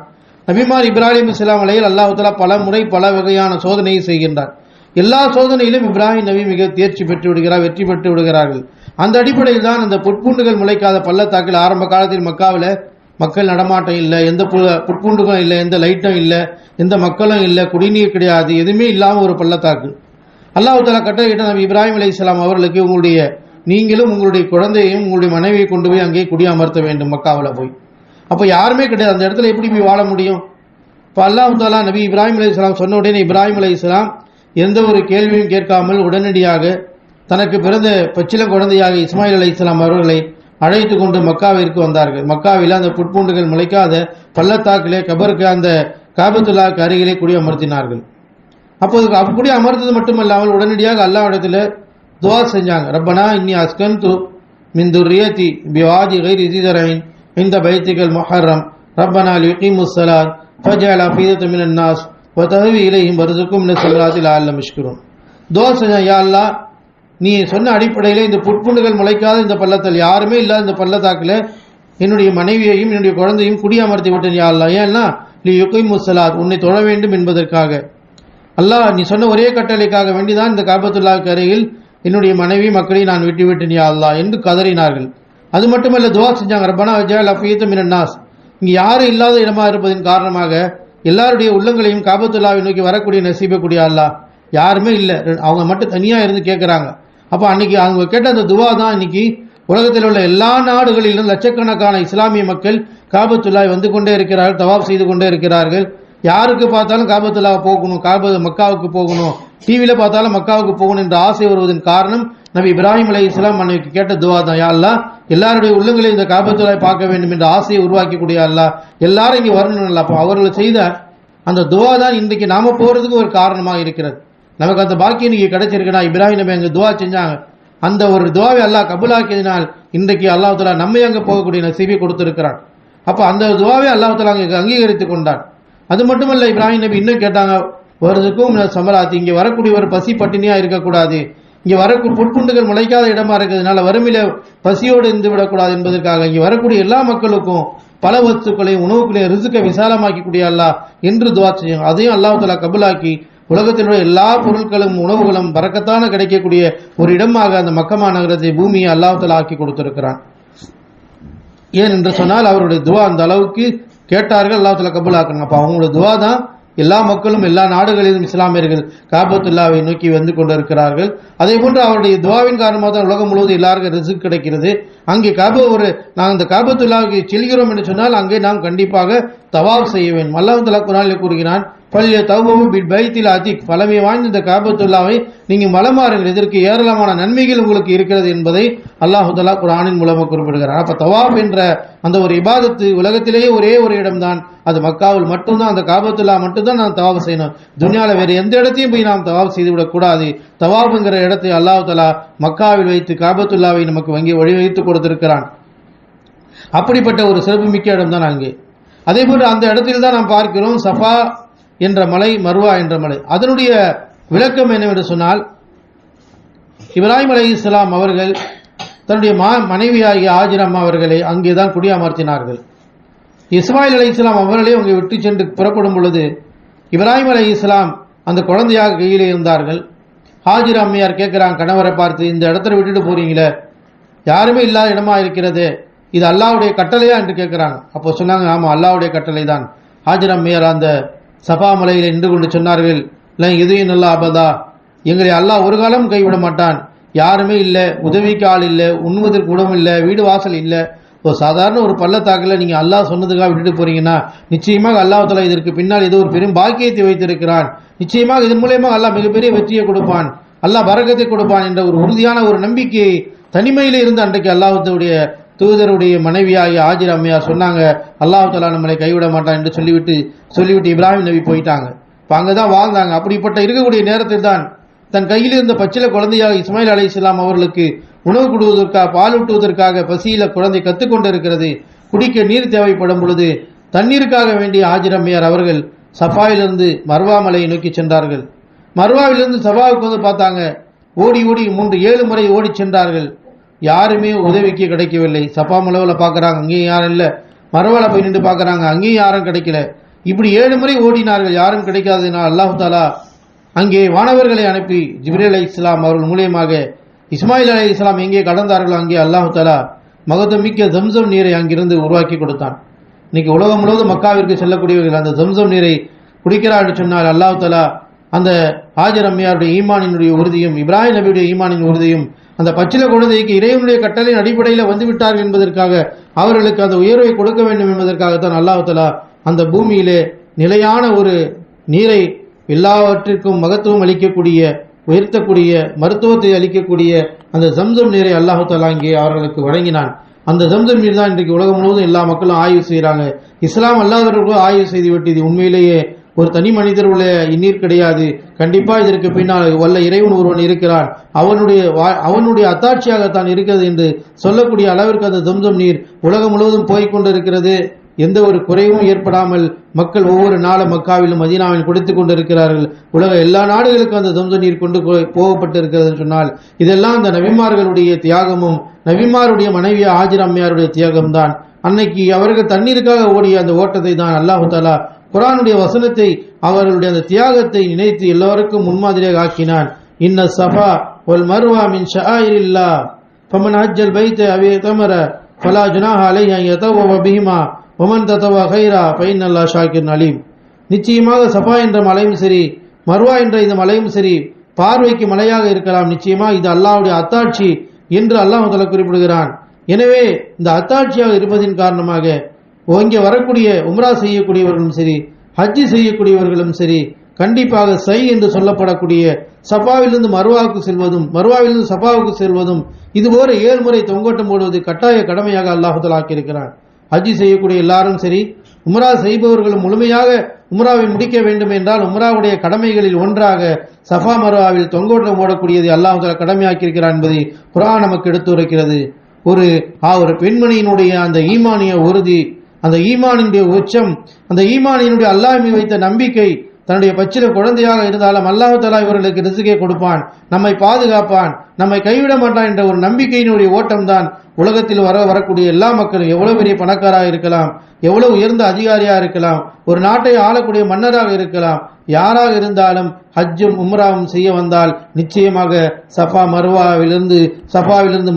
நபிமார் இப்ராஹிம் இஸ்லாம் அலைஹில் அல்லாஹ் தஆலா பல முறை பல வகையான சோதனையை செய்கின்றார். எல்லா சோதனையிலும் இப்ராஹிம் நபி மிக தேர்ச்சி பெற்று விடுகிறார், வெற்றி பெற்று விடுகிறார்கள். அந்த அடிப்படையில் தான் அந்த புட்பூண்டுகள் முளைக்காத பள்ளத்தாக்கில் ஆரம்ப காலத்தில் மக்காவில் மக்கள் நடமாட்டம் இல்லை, எந்த புட்பூண்டுகளும் இல்லை, எந்த லைட்டும் இல்லை, எந்த மக்களும் இல்லை, குடிநீர் கிடையாது, எதுவுமே இல்லாமல் ஒரு பள்ளத்தாக்கு. அல்லாஹ் தஆலா கட்டளையிட்ட நபி இப்ராஹிம் அலைஹிஸ்ஸலாம் அவர்களுக்கு நீங்களும் உங்களுடைய குழந்தையையும் உங்களுடைய மனைவியை கொண்டு போய் அங்கே குடியமர்த்த வேண்டும் மக்காவில் போய். அப்போ யாருமே கிடையாது, அந்த இடத்துல எப்படி போய் வாழ முடியும்? இப்போ அல்லாஹ் தஆலா நபி இப்ராஹிம் அலைஹிஸ்ஸலாம் சொன்ன உடனே இப்ராஹிம் அலைஹிஸ்ஸலாம் எந்த ஒரு கேள்வியும் கேட்காமல் உடனடியாக தனக்கு பிறந்த பச்சில குழந்தையாக இஸ்மாயில் அலைஹிஸ்ஸலாம் அவர்களை அழைத்து கொண்டு மக்காவிற்கு வந்தார்கள். மக்காவில் அந்த புட்பூண்டுகள் முளைக்காத பள்ளத்தாக்கிலே கபருக்கு அந்த காபத்துல்லாவுக்கு அருகிலே குடியமர்த்தினார்கள். அப்போது அப்படி அமர்ந்தது மட்டுமல்லாமல் உடனடியாக அல்லாஹ்விடத்தில் துஆ செஞ்சாங்க. ரப்பனா இன்னி அஸ்கன்து மின் துர்ரியதி பிவாதி கைரி ஸி ஸரஇன் இந்த பைத்திகல் முஹர்ரம் ரப்பனா லியுகீமுஸ் ஸலாத் ஃபஜஅல் அஃபீதத்தன் மினன் நாஸ் வ தஹவி இலைஹிம் வர்ஸுக்ஹும் மினஸ் ஸலாத்தி லஅல்லஹும் யஷ்குரூன். துஆ செஞ்சாங்க, யா அல்லாஹ், நீ சொன்ன அடிப்படையில் இந்த புட்புண்டுகள் முளைக்காத இந்த பள்ளத்தில் யாருமே இல்லாத இந்த பள்ளத்தாக்கில் என்னுடைய மனைவியையும் என்னுடைய குழந்தையும் குடியமர்த்தி விட்டேன் யா அல்லாஹ். ஏன்னா லியுகீமுஸ் ஸலாத், உன்னை தொழ வேண்டும் என்பதற்காக. அல்லாஹ் நீ சொன்ன ஒரே கட்டளைக்காக வேண்டிதான் இந்த காபத்துல்லாவுக்கு அருகில் என்னுடைய மனைவி மக்களை நான் விட்டுவிட்டேன் யா அல்லாஹ் என்று கதறினார்கள். அது மட்டுமல்ல, துஆ செஞ்சாங்க, ரப்பனா வஜஅல் அஃபீதத்தன் மினன் நாஸ், இங்கே யாரும் இல்லாத இடமா இருப்பதன் காரணமாக எல்லாருடைய உள்ளங்களையும் காபத்துல்லாவை நோக்கி வரக்கூடிய நசீபக்கூடிய அல்லாஹ். யாருமே இல்லை, அவங்க மட்டும் தனியாக இருந்து கேட்குறாங்க. அப்போ அன்னைக்கு அவங்க கேட்ட அந்த துவா தான் இன்னைக்கு உலகத்தில் உள்ள எல்லா நாடுகளிலும் லட்சக்கணக்கான இஸ்லாமிய மக்கள் காபத்துல்லாவை வந்து கொண்டே இருக்கிறார்கள், தவாப் செய்து கொண்டே இருக்கிறார்கள். யாருக்கு பார்த்தாலும் காபத்துல்லாவை போகணும், மக்காவுக்கு போகணும், டிவியில் பார்த்தாலும் மக்காவுக்கு போகணும் என்ற ஆசை வருவதன் காரணம் நபி இப்ராஹிம் அலைஹிஸ்ஸலாம் அன்னைக்கு கேட்ட துவா தான். யா அல்லாஹ், எல்லாருடைய உள்ளங்களையும் இந்த காபத்துல்லாவை பார்க்க வேண்டும் என்ற ஆசையை உருவாக்கக்கூடிய அல்லாஹ், எல்லாரும் இங்கே வரணும். அப்போ அவர்கள் செய்த அந்த துவா தான் இன்றைக்கு நாம போகிறதுக்கு ஒரு காரணமாக இருக்கிறது. நமக்கு அந்த பாக்கியம் இன்னைக்கு கிடைச்சிருக்குன்னா இப்ராஹிம் நபி அங்கே துவா செஞ்சாங்க, அந்த ஒரு துவாவை அல்லாஹ் கபூலாக்கியதினால் இன்றைக்கு அல்லாஹ் தஆலா நம்மை அங்கே போகக்கூடிய நசீபை கொடுத்திருக்கிறான். அப்போ அந்த துவாவை அல்லாஹ் தஆலா அங்கே அங்கீகரித்து கொண்டான். அது மட்டுமல்ல, இப்ராஹிம் நபி இன்னும் கேட்டாங்க, வருதுக்கும் சமராத்தி, இங்கே வரக்கூடிய ஒரு பசி பட்டினியா இருக்கக்கூடாது, இங்கே வரக்கூடிய புட்புண்டுகள் முளைக்காத இடமா இருக்கிறதுனால வறுமையில பசியோடு இருந்து விடக்கூடாது என்பதற்காக இங்கே வரக்கூடிய எல்லா மக்களுக்கும் பல வஸ்துக்களையும் உணவுகளையும் ரிசுக்கை விசாலமாக்கக்கூடிய அல்லாஹ் என்று துவா செய்யும். அதையும் அல்லாஹ் தஆலா கபூலாக்கி உலகத்தில் உள்ள எல்லா பொருட்களும் உணவுகளும் பரக்கத்தான கிடைக்கக்கூடிய ஒரு இடமாக அந்த மக்கமா நகரத்தை பூமியை அல்லாஹ் தஆலா ஆக்கி கொடுத்திருக்கிறான். ஏன் என்று சொன்னால் அவருடைய துவா அந்த அளவுக்கு கேட்டார்கள், அல்லாஹ் தஆலா கபூலாக்கணும். அப்போ அவங்களுடைய துவா தான் எல்லா மக்களும் எல்லா நாடுகளிலும் இஸ்லாமியர்கள் காபத்துல்லாவை நோக்கி வந்து கொண்டிருக்கிறார்கள். அதே போன்று அவருடைய துவாவின் காரணமாக தான் உலகம் முழுவதும் எல்லாருக்கும் ரிஸ்க் கிடைக்கிறது. அங்கே நாங்கள் இந்த காபத்துல்லாவுக்கு செல்கிறோம் என்று சொன்னால் அங்கே நாம் கண்டிப்பாக தவாப் செய்ய வேண்டும். அல்லாஹ் தஆலா குர்ஆனில் கூறுகிறான், பல்ய தௌபு பில் பைத்தில் அதிக், பழமை வாய்ந்த இந்த காபத்துல்லாவை நீங்கள் மலமாறுங்கள், இதற்கு ஏராளமான நன்மைகள் உங்களுக்கு இருக்கிறது என்பதை அல்லாஹ் தஆலா குர்ஆனின் மூலமாக குறிப்பிடுகிறார். அப்போ தவாப் என்ற அந்த ஒரு இபாதத்து உலகத்திலேயே ஒரே ஒரு இடம்தான், அது மக்காவில் மட்டும்தான். அந்த காபத்துல்லா மட்டும்தான் நாம் தவாப் செய்யணும். துனியாவில் வேறு எந்த இடத்தையும் போய் நாம் தவாப் செய்துவிடக்கூடாது. தவாப்ங்கிற இடத்தை அல்லாஹ் தஆலா மக்காவில் வைத்து காபத்துல்லாவை நமக்கு வழிவகுத்து கொடுத்திருக்கிறான். அப்படிப்பட்ட ஒரு சிறப்புமிக்க இடம் தான் அங்கே. அதே போன்று அந்த இடத்தில் தான் நாம் பார்க்கிறோம் சஃபா என்ற மலை, மர்வா என்ற மலை. அதனுடைய விளக்கம் என்னவென்று சொன்னால், இப்ராஹிம் அலைஹிஸ்ஸலாம் அவர்கள் தன்னுடைய மனைவியாகிய ஹாஜிர் அம்மா அவர்களை அங்கே தான் குடியமர்த்தினார்கள். இஸ்மாயில் அலைஹிஸ்ஸலாம் அவர்களே அங்கே விட்டு சென்று புறப்படும் பொழுது இப்ராஹிம் அலைஹிஸ்ஸலாம் அந்த குழந்தையாக கையிலே இருந்தார்கள். ஹாஜிர் அம்மையார் கேட்குறாங்க கணவரை பார்த்து, இந்த இடத்துல விட்டுட்டு போறீங்களே, யாருமே இல்லாத இடமா இருக்கிறது, இது அல்லாஹ்வுடைய கட்டளையா என்று கேட்குறாங்க. அப்போ சொன்னாங்க, ஆமாம் அல்லாஹ்வுடைய கட்டளை தான். ஹாஜர் அம்மையார் அந்த சபா மலையில் நின்று கொண்டு சொன்னார்கள், இல்லை எதையும் நல்லா அபதா, எங்களை அல்லாஹ் ஒரு காலம் கைவிட மாட்டான். யாருமே இல்லை, உதவிக்கு ஆள் இல்லை, உண்ணுவதற்கு உணவு இல்லை, வீடு வாசல் இல்லை. ஒரு சாதாரண ஒரு பள்ளத்தாக்கில் நீங்கள் அல்லாஹ் சொன்னதுக்காக விட்டுட்டு போறீங்கன்னா நிச்சயமாக அல்லாஹ் தஆலா இதற்கு பின்னால் ஏதோ ஒரு பெரும் பாக்கியத்தை வைத்திருக்கிறான். நிச்சயமாக இதன் மூலயமா அல்லாஹ் மிகப்பெரிய வெற்றியை கொடுப்பான், அல்லாஹ் பரக்கத்தை கொடுப்பான் என்ற ஒரு உறுதியான ஒரு நம்பிக்கையை தனிமையில் இருந்து அன்றைக்கு அல்லாஹ்வுடைய தூதருடைய மனைவியாகிய ஹாஜர் அம்மையார் சொன்னாங்க, அல்லாஹ் தஆலா நம்மளை கைவிட மாட்டான் என்று சொல்லிவிட்டு இப்ராஹிம் நபி போயிட்டாங்க. இப்போ அங்கே தான் வாழ்ந்தாங்க. அப்படிப்பட்ட இருக்கக்கூடிய நேரத்தில் தான் தன் கையில் இருந்த பச்சில குழந்தையாக இஸ்மாயில் அலைஹிஸ்ஸலாம் அவர்களுக்கு உணவு கொடுவதற்காக, பால் ஊட்டுவதற்காக பசியில குழந்தை கத்துக்கொண்டு இருக்கிறது. குடிக்க நீர் தேவைப்படும் பொழுது தண்ணீருக்காக வேண்டிய ஹாஜர் அம்மையார் அவர்கள் சஃபாவிலிருந்து மர்வா மலையை நோக்கி சென்றார்கள். மர்வாவிலிருந்து சஃபாவுக்கு வந்து பார்த்தாங்க. ஓடி 7 முறை ஓடி சென்றார்கள். யாருமே உதவிக்கு கிடைக்கவில்லை. சஃபா மலைவில் பார்க்குறாங்க, அங்கேயும் யாரும் இல்லை. மர்வாவில் போய் நின்று பார்க்குறாங்க, அங்கேயும் யாரும் கிடைக்கல. இப்படி 7 முறை ஓடினார்கள், யாரும் கிடைக்காததினால் அல்லாஹ் தஆலா அங்கே வானவர்களை அனுப்பி ஜிப்ரீல் அலைஹிஸ்ஸலாம் அவர்கள் மூலியமாக இஸ்மாயில் அலைஹிஸ்ஸலாம் எங்கே கடந்தார்களோ அங்கே அல்லாஹ் தஆலா மகத்துவமிக்க ஜம்சம் நீரை அங்கிருந்து உருவாக்கி கொடுத்தான். இன்னைக்கு உலகம் முழுவதும் மக்காவிற்கு செல்லக்கூடியவர்கள் அந்த ஜம்சம் நீரை குடிக்கிறார் என்று சொன்னால் அல்லாஹ் தஆலா அந்த ஹாஜர் அம்மையாருடைய ஈமானினுடைய உறுதியும் இப்ராஹிம் நபியுடைய ஈமானின் உறுதியும் அந்த பச்சில குழந்தைக்கு இறைவனுடைய கட்டளையின் அடிப்படையில் வந்து விட்டார்கள் என்பதற்காக அவர்களுக்கு அந்த உயர்வை கொடுக்க வேண்டும் என்பதற்காகத்தான் அல்லாஹ் தஆலா அந்த பூமியிலே நிலையான ஒரு நீரை, எல்லாவற்றிற்கும் மகத்துவம் அளிக்கக்கூடிய, உயர்த்தக்கூடிய, மருத்துவத்தை அளிக்கக்கூடிய அந்த ஜம்சம் நீரை அல்லாஹ் தஆலா இங்கே அவர்களுக்கு வழங்கினான். அந்த ஜம்சம் நீர் தான் இன்றைக்கு உலகம் முழுவதும் எல்லா மக்களும் ஆய்வு செய்கிறாங்க. இஸ்லாம் அல்லாதவர்களும் ஆய்வு செய்துவிட்டு இது உண்மையிலேயே ஒரு தனி மனிதர் உள்ள இந்நீர் கிடையாது, கண்டிப்பாக இதற்கு பின்னால் வல்ல இறைவன் ஒருவன் இருக்கிறான், அவனுடைய அத்தாட்சியாகத்தான் இருக்கிறது என்று சொல்லக்கூடிய அளவிற்கு அந்த ஜம்சம் நீர் உலகம் முழுவதும் போய்கொண்டு இருக்கிறது. எந்த ஒரு குறைவும் ஏற்படாமல் மக்கள் ஒவ்வொரு நாளும் மக்காவிலும் மதீனாவிலும் கொடுத்து கொண்டு இருக்கிறார்கள். உலக எல்லா நாடுகளுக்கும் அந்த ஜம்சம் நீர் கொண்டு போகப்பட்டு இருக்கிறது சொன்னால் இதெல்லாம் அந்த நபிமார்களுடைய தியாகமும் நபிமாருடைய மனைவி ஹாஜர் அம்மையாருடைய தியாகம்தான். அன்னைக்கு அவர்கள் தண்ணீருக்காக ஓடிய அந்த ஓட்டத்தை தான் அல்லாஹ் தஆலா குர்ஆனுடைய வசனத்தை அவர்களுடைய அந்த தியாகத்தை நினைத்து எல்லோருக்கும் முன்மாதிரியாக ஆக்கினான். இன்ன ஸஃபா வல் மர்வா மின் ஷஆயிரில்லாஹ் ஃபமன் ஹஜ்ஜல் பைத அவ் இதமர ஃபலா ஜுனாஹ அலைஹி அன் யதவவ பிஹிமா வமன் ததவா கைரா ஃபைனல்லாஹ் ஷாக்கிர் அலீம். நிச்சயமாக சஃபா என்ற மலையும் சரி, மர்வா என்ற இந்த மலையும் சரி பார்வைக்கு மலையாக இருக்கலாம், நிச்சயமாக இது அல்லாஹ்வுடைய அத்தாட்சி என்று அல்லாஹ் தஆலா குறிப்பிடுகிறான். எனவே இந்த அத்தாட்சியாக இருப்பதின் காரணமாக இங்கே வரக்கூடிய உம்ரா செய்யக்கூடியவர்களும் சரி, ஹஜ்ஜி செய்யக்கூடியவர்களும் சரி, கண்டிப்பாக சை என்று சொல்லப்படக்கூடிய சஃபாவிலிருந்து மர்வாவுக்கு செல்வதும் மர்வாவிலிருந்து சஃபாவுக்கு செல்வதும் இதுபோல 7 முறை தொங்கோட்டம் போடுவது கட்டாய கடமையாக அல்லாஹ் தஆலா ஆக்கியிருக்கிறான். ஹஜ்ஜி செய்யக்கூடிய எல்லாரும் சரி, உம்ரா செய்பவர்களும் முழுமையாக உம்ராவை முடிக்க வேண்டும் என்றால் உம்ராவுடைய கடமைகளில் ஒன்றாக சஃபா மர்வாவில் தொங்கோட்டம் ஓடக்கூடியதை அல்லாஹ் தஆலா கடமையாக்கியிருக்கிறான் என்பதை குர்ஆன் நமக்கு எடுத்துரைக்கிறது. ஒரு பெண்மணியினுடைய அந்த ஈமானிய உறுதி, அந்த ஈமானினுடைய உச்சம், அந்த ஈமானினுடைய அல்லாஹ் மீது வைத்த நம்பிக்கை, தன்னுடைய பச்சில குழந்தையாக இருந்தாலும் அல்லாஹ் தஆலா இவர்களுக்கு ரிஸ்கை கொடுப்பான், நம்மை பாதுகாப்பான், நம்மை கைவிட மாட்டான் என்ற ஒரு நம்பிக்கையினுடைய ஓட்டம் தான் உலகத்தில் வரக்கூடிய எல்லா மக்களும், எவ்வளவு பெரிய பணக்காராக இருக்கலாம், எவ்வளவு உயர்ந்த அதிகாரியாக இருக்கலாம், ஒரு நாட்டை ஆளக்கூடிய மன்னராக இருக்கலாம், யாராக இருந்தாலும் ஹஜ்ஜும் உம்ராவும் செய்ய வந்தால் நிச்சயமாக சஃபாவிலிருந்து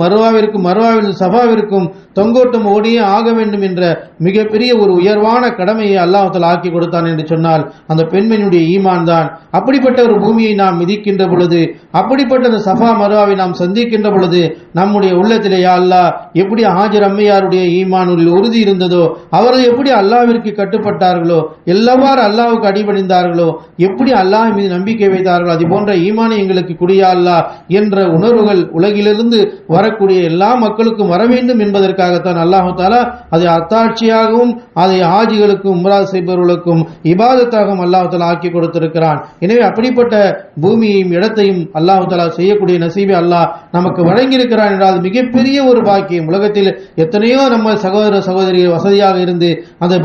மர்வாவிற்கும் மர்வாவிலிருந்து சஃபாவிற்கும் தொங்கோட்டம் ஓடியே ஆக வேண்டும் என்ற மிகப்பெரிய ஒரு உயர்வான கடமையை அல்லாஹ் தஆலா ஆக்கி கொடுத்தான் என்று சொன்னால் அந்த பெண்மணியுடைய ஈமான் தான். அப்படிப்பட்ட ஒரு பூமியை நாம் மிதிக்கின்ற பொழுது, அப்படிப்பட்ட அந்த சஃபா மர்வாவை நாம் சந்திக்கின்ற பொழுது நம்முடைய உள்ளத்திலே யா அல்லாஹ் எப்படி ஹாஜர் அம்மையாருடைய ஈமானில் உறுதி இருந்ததோ, அவர்கள் எப்படி அல்லாஹ்விற்கு கட்டுப்பட்டார்களோ, எல்லாவாறு அல்லாஹ்வுக்கு அடிபணிந்தார்களோ, எப்படி அல்லாஹ் மீது நம்பிக்கை வைத்தார்களோ, அது போன்ற ஈமானை எங்களுக்கு குடியா அல்லாஹ் என்ற உணர்வுகள் உலகிலிருந்து வரக்கூடிய எல்லா மக்களுக்கும் வர வேண்டும் என்பதற்காகத்தான் அல்லாஹ் தஆலா அதை அத்தாட்சியாகவும் அதை ஹாஜிகளுக்கும் உம்ரா செய்பவர்களுக்கும் இபாதத்தாகவும் அல்லாஹ் தஆலா ஆக்கி கொடுத்திருக்கிறான். எனவே அப்படிப்பட்ட பூமியையும் இடத்தையும் அல்லாஹ் தஆலா செய்யக்கூடிய நசீபை அல்லாஹ் நமக்கு வழங்கியிருக்கிறான் என்றால் மிகப்பெரிய ஒரு பாக்கியம். உலகத்தில் எத்தனையோ நம்ம சகோதர சகோதரிகள் வசதியாக இருந்து அந்த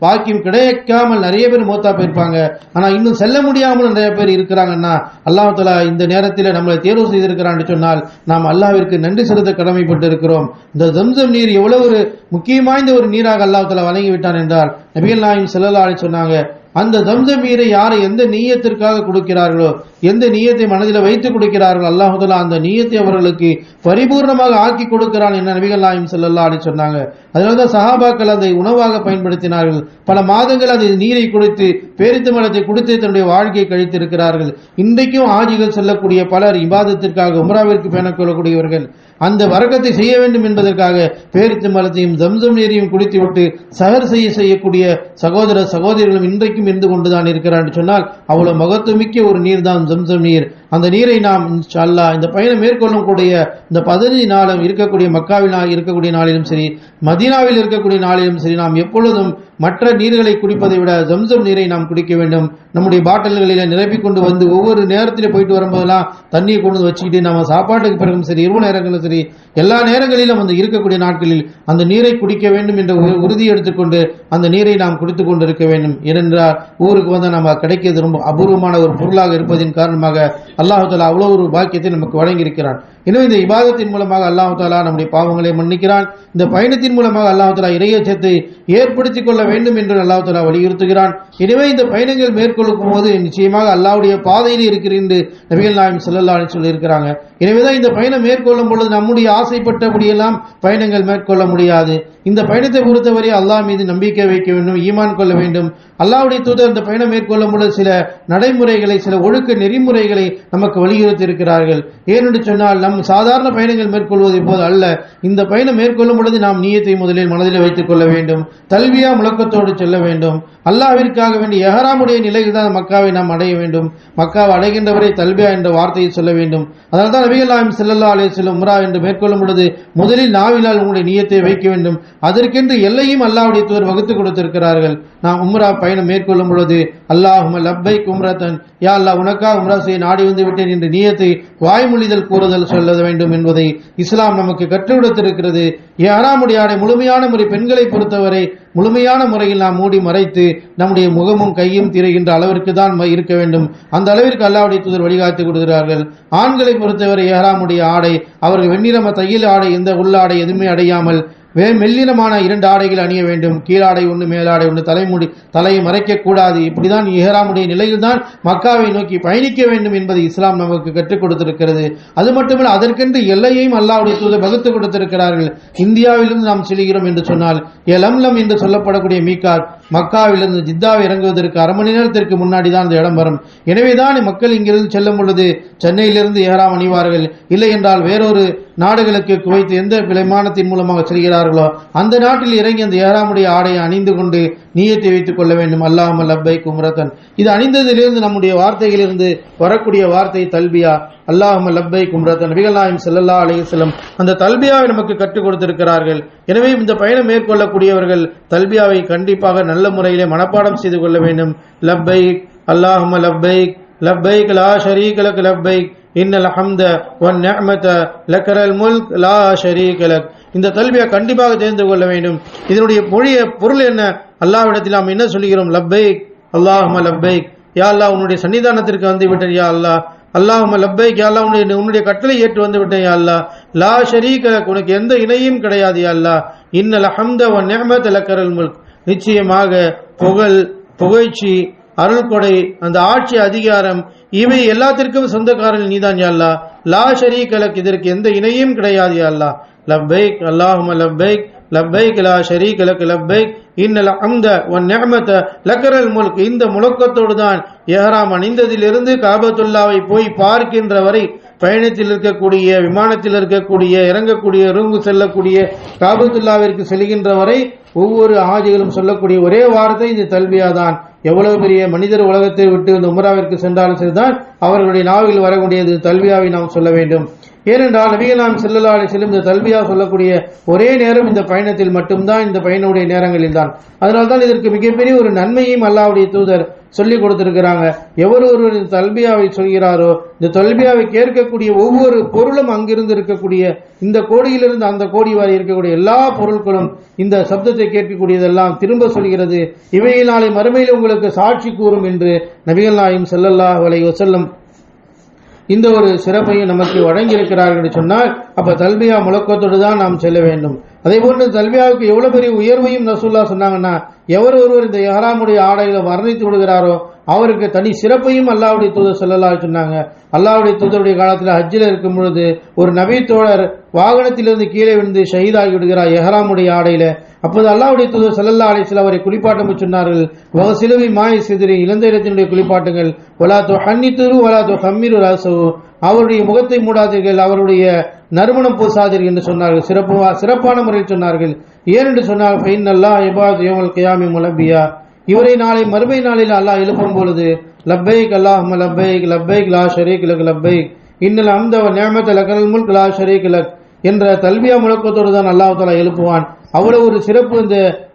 பாக்கியம் கிடைக்காமல் நிறைய பேர் மௌத்தா போயிருப்பாங்க. ஆனா இன்னும் செல்ல முடியாமல் நிறைய பேர் இருக்கிறாங்கன்னா அல்லாஹ் தஆலா இந்த நேரத்தில் நம்மளை தேர்வு செய்திருக்கிறான் என்று சொன்னால் நாம் அல்லாஹ்விற்கு நன்றி செலுத்த கடமைப்பட்டு இருக்கிறோம். இந்த ஜம்சம் நீர் எவ்வளவு ஒரு முக்கியமான ஒரு நீராக அல்லாஹ் தஆலா வழங்கி விட்டான் என்றால் நபிகள் நாயகம் ஸல்லல்லாஹு அலைஹி சொன்னாங்க, அந்த ஜம்சம் நீரை யாரை எந்த நீயத்திற்காக கொடுக்கிறார்களோ, எந்த நீயத்தை மனதில் வைத்து கொடுக்கிறார்களோ, அல்லாஹ் தஆலா அந்த நீயத்தை அவர்களுக்கு பரிபூர்ணமாக ஆக்கி கொடுக்கிறான் என நபிகள் நாயகம் ஸல்லல்லாஹு அலைஹி சொன்னாங்க. அதனால்தான் சஹாபாக்கள் அதை உணவாக பயன்படுத்தினார்கள். பல மாதங்கள் அதை நீரை குடித்து பேரித்த மரத்தை குடித்து தன்னுடைய வாழ்க்கையை கழித்திருக்கிறார்கள். இன்றைக்கும் ஆஜிகள் செல்லக்கூடிய பலர் இபாதத்திற்காக உம்ராவிற்கு பயணக்கொள்ளக்கூடியவர்கள் அந்த வரக்கத்தை செய்ய வேண்டும் என்பதற்காக பேரித்த மரத்தையும் ஜம்சம் நீரையும் குடித்துவிட்டு சஹர் செய்யக்கூடிய சகோதர சகோதரிகளும் இன்றைக்கும் இருந்து கொண்டுதான் இருக்கிறார் என்று சொன்னால் அவ்வளவு மகத்துவமிக்க ஒரு நீர் தான் ஜம்சம் நீர். அந்த நீரை நாம் இன்ஷா அல்லாஹ் இந்த பயணம் மேற்கொள்ளும் கூடிய இந்த 15 நாளும் இருக்கக்கூடிய மக்காவில் இருக்கக்கூடிய நாளிலும் சரி, மதீனாவில் இருக்கக்கூடிய நாளிலும் சரி, நாம் எப்பொழுதும் மற்ற நீர்களை குடிப்பதை விட ஜம்சம் நீரை நாம் குடிக்க வேண்டும். நம்முடைய பாட்டில்களில் நிரப்பி கொண்டு வந்து ஒவ்வொரு நேரத்திலே போயிட்டு வரும்போதெல்லாம் தண்ணியை கொண்டு வந்து வச்சுக்கிட்டு நம்ம சாப்பாட்டுக்கு பிறகும் சரி, இரவு நேரங்களும் சரி, எல்லா நேரங்களிலும் அந்த இருக்கக்கூடிய நாட்களில் அந்த நீரை குடிக்க வேண்டும் என்ற உறுதி எடுத்துக்கொண்டு அந்த நீரை நாம் குடித்துக் கொண்டு இருக்க வேண்டும். ஏனென்றால் ஊருக்கு வந்து நம்ம கிடைக்கிறது ரொம்ப அபூர்வமான ஒரு பொருளாக இருப்பதின் காரணமாக அல்லாஹ் தஆலா அவ்வளவு ஒரு பாக்கியத்தை நமக்கு வழங்கியிருக்கிறான். எனவே இந்த இபாதத்தின் மூலமாக அல்லாஹ் தஆலா நம்முடைய பாவங்களை மன்னிக்கிறான். இந்த பயணத்தின் மூலமாக அல்லாஹ் தஆலா இறையச்சத்தை ஏற்படுத்திக் கொள்ள வேண்டும் என்று அல்லாஹ் தஆலா வலியுறுத்துகிறான். எனவே இந்த பயணங்கள் மேற்கொள்ளும் போது நிச்சயமாக அல்லாஹ்வுடைய பாதையில் இருக்கிறேன் என்று நபிகள் நாயகம் ஸல்லல்லாஹு அலைஹி சொல்லி இருக்கிறாங்க. எனவேதான் இந்த பயணம் மேற்கொள்ளும் பொழுது நம்முடைய ஆசைப்பட்டபடியெல்லாம் பயணங்கள் மேற்கொள்ள முடியாது. இந்த பயணத்தை பொறுத்தவரை அல்லாஹ் மீது நம்பிக்கை வைக்க வேண்டும், ஈமான் கொள்ள வேண்டும். அல்லாஹ்வுடைய தூதர் இந்த பயணம் மேற்கொள்ளும் பொழுது சில நடைமுறைகளை, சில ஒழுக்க நெறிமுறைகளை நமக்கு வலியுறுத்தி இருக்கிறார்கள். ஏனென்று சொன்னால் நம் சாதாரண பயணங்கள் மேற்கொள்வது இப்போது அல்ல. இந்த பயணம் மேற்கொள்ளும் பொழுது நாம் நியத்தை முதலில் மனதில் வைத்துக் கொள்ள வேண்டும். தல்வியா முழக்கத்தோடு செல்ல வேண்டும். அல்லாஹ்விற்காக வேண்டிய எஹ்ராமுடைய நிலையில் தான் மக்காவை நாம் அடைய வேண்டும். மக்காவை அடைகின்றவரை தல்பியா என்ற வார்த்தையை சொல்ல வேண்டும். அதனால தான் நபிகள் நாயகம் ஸல்லல்லாஹு அலைஹி வஸல்லம் உம்ரா என்று மேற்கொள்ளும் பொழுது முதலில் நாவிலால் உங்களுடைய நியத்தை வைக்க வேண்டும். அதற்கென்று எல்லையும் அல்லாஹ்வுடைய தூதர் வகுத்து கொடுத்திருக்கிறார்கள். நாம் உம்ரா பயணம் மேற்கொள்ளும் பொழுது அல்லாஹும்ம லப்பைக் உம்ரத்தன், யா அல்லாஹ் உனக்காக உம்ரா செய்ய நாடி வந்து விட்டேன் என்ற நியத்தை வாய்மொழிதல் கூறுதல் சொல்ல வேண்டும் என்பதை இஸ்லாம் நமக்கு கற்றுக் கொடுத்திருக்கிறது. எஹ்ராமுடைய ஆடை முழுமையான முறை பெண்களை பொறுத்தவரை முழுமையான முறையில் நாம் மூடி மறைத்து நம்முடைய முகமும் கையும் திரைகின்ற அளவிற்கு தான் இருக்க வேண்டும். அந்த அளவிற்கு அல்லாஹ்வுடைய தூதர் வழிகாட்டி கொடுக்கிறார்கள். ஆண்களை பொறுத்தவரை எஹ்ராமுடைய ஆடை அவர்கள் வெண்ணிறம தையல் ஆடை, எந்த உள்ளாடை எதுவுமே அடையாமல் மெல்லினமான 2 ஆடைகள் அணிய வேண்டும். கீழாடை ஒன்று, மேலாடை ஒன்று, தலையை மறைக்க கூடாது. இப்படிதான் இஹ்ராமுடைய நிலையில் தான் மக்காவை நோக்கி பயணிக்க வேண்டும் என்பதை இஸ்லாம் நமக்கு கற்றுக் கொடுத்திருக்கிறது. அது மட்டுமல்ல, அதற்கென்று எல்லையையும் அல்லாஹ்வுடைய தூதர் வகுத்து கொடுத்திருக்கிறார்கள். இந்தியாவிலிருந்து நாம் செல்கிறோம் என்று சொன்னால் லம்லம் என்று சொல்லப்படக்கூடிய மீகாத் மக்காவிலிருந்து ஜித்தாவை இறங்குவதற்கு 1/2 மணி நேரத்திற்கு முன்னாடி தான் அந்த இடம் வரும். எனவேதான் மக்கள் இங்கிருந்து செல்லும் பொழுது சென்னையிலிருந்து இஹ்ராம் அணிவார்கள். இல்லை என்றால் வேறொரு நாடுகளுக்கு குவைத்து எந்த விமானத்தின் மூலமாக செல்கிறார்களோ அந்த நாட்டில் இறங்கி அந்த இஹ்ராமுடைய ஆடையை அணிந்து கொண்டு நியத்தை வைத்துக் கொள்ள வேண்டும். அல்லாஹும்ம லப்பைக் உம்ரத்தன். இது அணிந்ததிலிருந்து நம்முடைய வார்த்தைகளிலிருந்து வரக்கூடிய வார்த்தை தல்பியா, அல்லாஹும்ம லப்பைக் உம்ரத்தன். நபிகள் நாயகம் ஸல்லல்லாஹு அலைஹி வஸல்லம் அந்த தல்பியாவை நமக்கு கற்றுக் கொடுத்திருக்கிறார்கள். எனவே இந்த பயணம் மேற்கொள்ளக்கூடியவர்கள் தல்பியாவை கண்டிப்பாக நல்ல முறையிலே மனப்பாடம் செய்து கொள்ள வேண்டும். லப்பைக் அல்லாஹும்ம லப்பைக் லப்பைக் லா ஷரீக லக் லப்பைக் இன்னல் ஹம்த வன் நிஅமத லக்கல் முல்க் லா ஷரீக லக். இந்த தல்பியா கண்டிப்பாக தெரிந்து கொள்ள வேண்டும். இதனுடைய பொருள் என்ன? அல்லாஹ்விடத்தில் நாம் என்ன சொல்கிறோம்? லப்பைக் அல்லாஹும்ம லப்பைக், யா அல்லாஹ் உன்னுடைய சன்னிதானத்திற்கு வந்து விட்டேன் யா அல்லாஹ். அல்லாஹும்ம லப்பைக், யா அல்லாஹ் உன்னுடைய கட்டளை ஏற்று வந்து விட்டேன் யா அல்லாஹ். லா ஷரீக லக், உனக்கு எந்த இணையும் கிடையாது யா அல்லாஹ். இன்னல் ஹம்த வன் நிஅமத லக்கல் முல்க், நிச்சயமாக புகழ், புகழ்ச்சி, அருள்கொடை, அந்த ஆட்சி, அதிகாரம், இவை எல்லாத்திற்கும் சொந்தக்காரன் நீதான் யா அல்லாஹ். லா ஷரீக லக், இதற்கு எந்த இணையும் கிடையாது யா அல்லாஹ். லப்பைக் அல்லாஹும்ம லப்பைக் லப்பைக் லா ஷரீக லக் லப்பைக் இன்னல் ஹம்த வன் நிஅமத லக்கல் முல்க். இந்த முழக்கத்தோடு தான் இஹ்ராம் அணிந்ததிலிருந்து காபத்துல்லாவை போய் பார்க்கின்ற வரை, பயணத்தில் இருக்கக்கூடிய, விமானத்தில் இருக்கக்கூடிய, இறங்கக்கூடிய, ரூமுக்கு செல்லக்கூடிய, காபத்துல்லாவிற்கு செல்கின்ற வரை ஒவ்வொரு ஆஜிகளும் சொல்லக்கூடிய ஒரே வார்த்தை இந்த தல்பியா தான். எவ்வளவு பெரிய மனிதர் உலகத்தை விட்டு இந்த உம்ராவிற்கு சென்றாலும் சரிதான் அவர்களுடைய நாவில் வரக்கூடியது தல்பியாவை நாம் சொல்ல வேண்டும். ஏனென்றால் நபிகள் நாயகம் ஸல்லல்லாஹு அலைஹி வஸல்லம் இந்த தல்பியா சொல்லக்கூடிய ஒரே நேரம் இந்த பயணத்தில் மட்டும்தான், இந்த பயணமுடைய நேரங்களில் தான். அதனால்தான் இதற்கு மிகப்பெரிய ஒரு நன்மையும் அல்லாஹ்வுடைய தூதர் சொல்லிக் கொடுத்திருக்கிறாங்க. எவர் ஒருவர் இந்த தல்பியாவை சொல்கிறாரோ, இந்த தல்பியாவை கேட்கக்கூடிய ஒவ்வொரு பொருளும் அங்கிருந்து இருக்கக்கூடிய, இந்த கோடியிலிருந்து அந்த கோடி வரை இருக்கக்கூடிய எல்லா பொருட்களும் இந்த சப்தத்தை கேட்கக்கூடியதெல்லாம் திரும்ப சொல்கிறது. இவையில் நாளை மறுமையில் உங்களுக்கு சாட்சி கூறும் என்று நபிகள் நாயகம் ஸல்லல்லாஹு அலைஹி வஸல்லம் இந்த ஒரு சிறப்பையும் நமக்கு வழங்கி இருக்கிறார்கள் என்று சொன்னால், அப்ப தல்பியா முழக்கத்தோடு தான் நாம் செல்ல வேண்டும். அதே போன்று தல்பியாவுக்கு எவ்வளவு பெரிய உயர்வையும் ரசூலுல்லாஹ் சொன்னாங்கன்னா, எவர் ஒருவர் இந்த இஹ்ராமுடைய ஆடைகளை வர்ணித்து விடுகிறாரோ அவருக்கு தனி சிறப்பையும் அல்லாஹ்வுடைய தூதர் ஸல்லல்லாஹு அலைஹி சொன்னாங்க. அல்லாஹ்வுடைய தூதருடைய காலத்தில் ஹஜ்ஜில் இருக்கும் பொழுது ஒரு நபி தோழர் வாகனத்திலிருந்து கீழே விழுந்து ஷஹீதாகி விடுகிறார் இஹ்ராமுடைய ஆடையில. அப்போது அல்லாஹ்வுடைய தூதர் ஸல்லல்லாஹு அலைஹி வஸல்லம் அவரை குளிப்பாட்டம் சொன்னார்கள். வகசிலுவி மாய் சிதறி இளந்த இடத்தினுடைய குளிப்பாட்டுங்கள், வலா துஹன்னிதுரு வலா துஹம்மிரு ரஸஹு, அவருடைய முகத்தை மூடாதீர்கள், அவருடைய நறுமணம் பூசாதீர்கள் என்று சொன்னார்கள். சிறப்பான முறையில் சொன்னார்கள். ஏனென்று சொன்னால் ஃபைன்னல்லாஹ் இபாது யௌமல் கியாமி முலப்பியா, இவரை நாளை மறுமை நாளில் அல்லாஹ் எழுப்பும் பொழுது லப்பைக் அல்லாஹும்ம லப்பைக் லப்பைக் லா ஷரீக லக் லப்பைக் இன்னல் ஹம்த வ நிஅமத லக்கல் முல்க் லா ஷரீக லக் என்ற தல்பியா முழக்கத்தோடு தான் அல்லாஹ் தஆலா எழுப்புவான். அவ்வளவு ஒரு சிறப்பு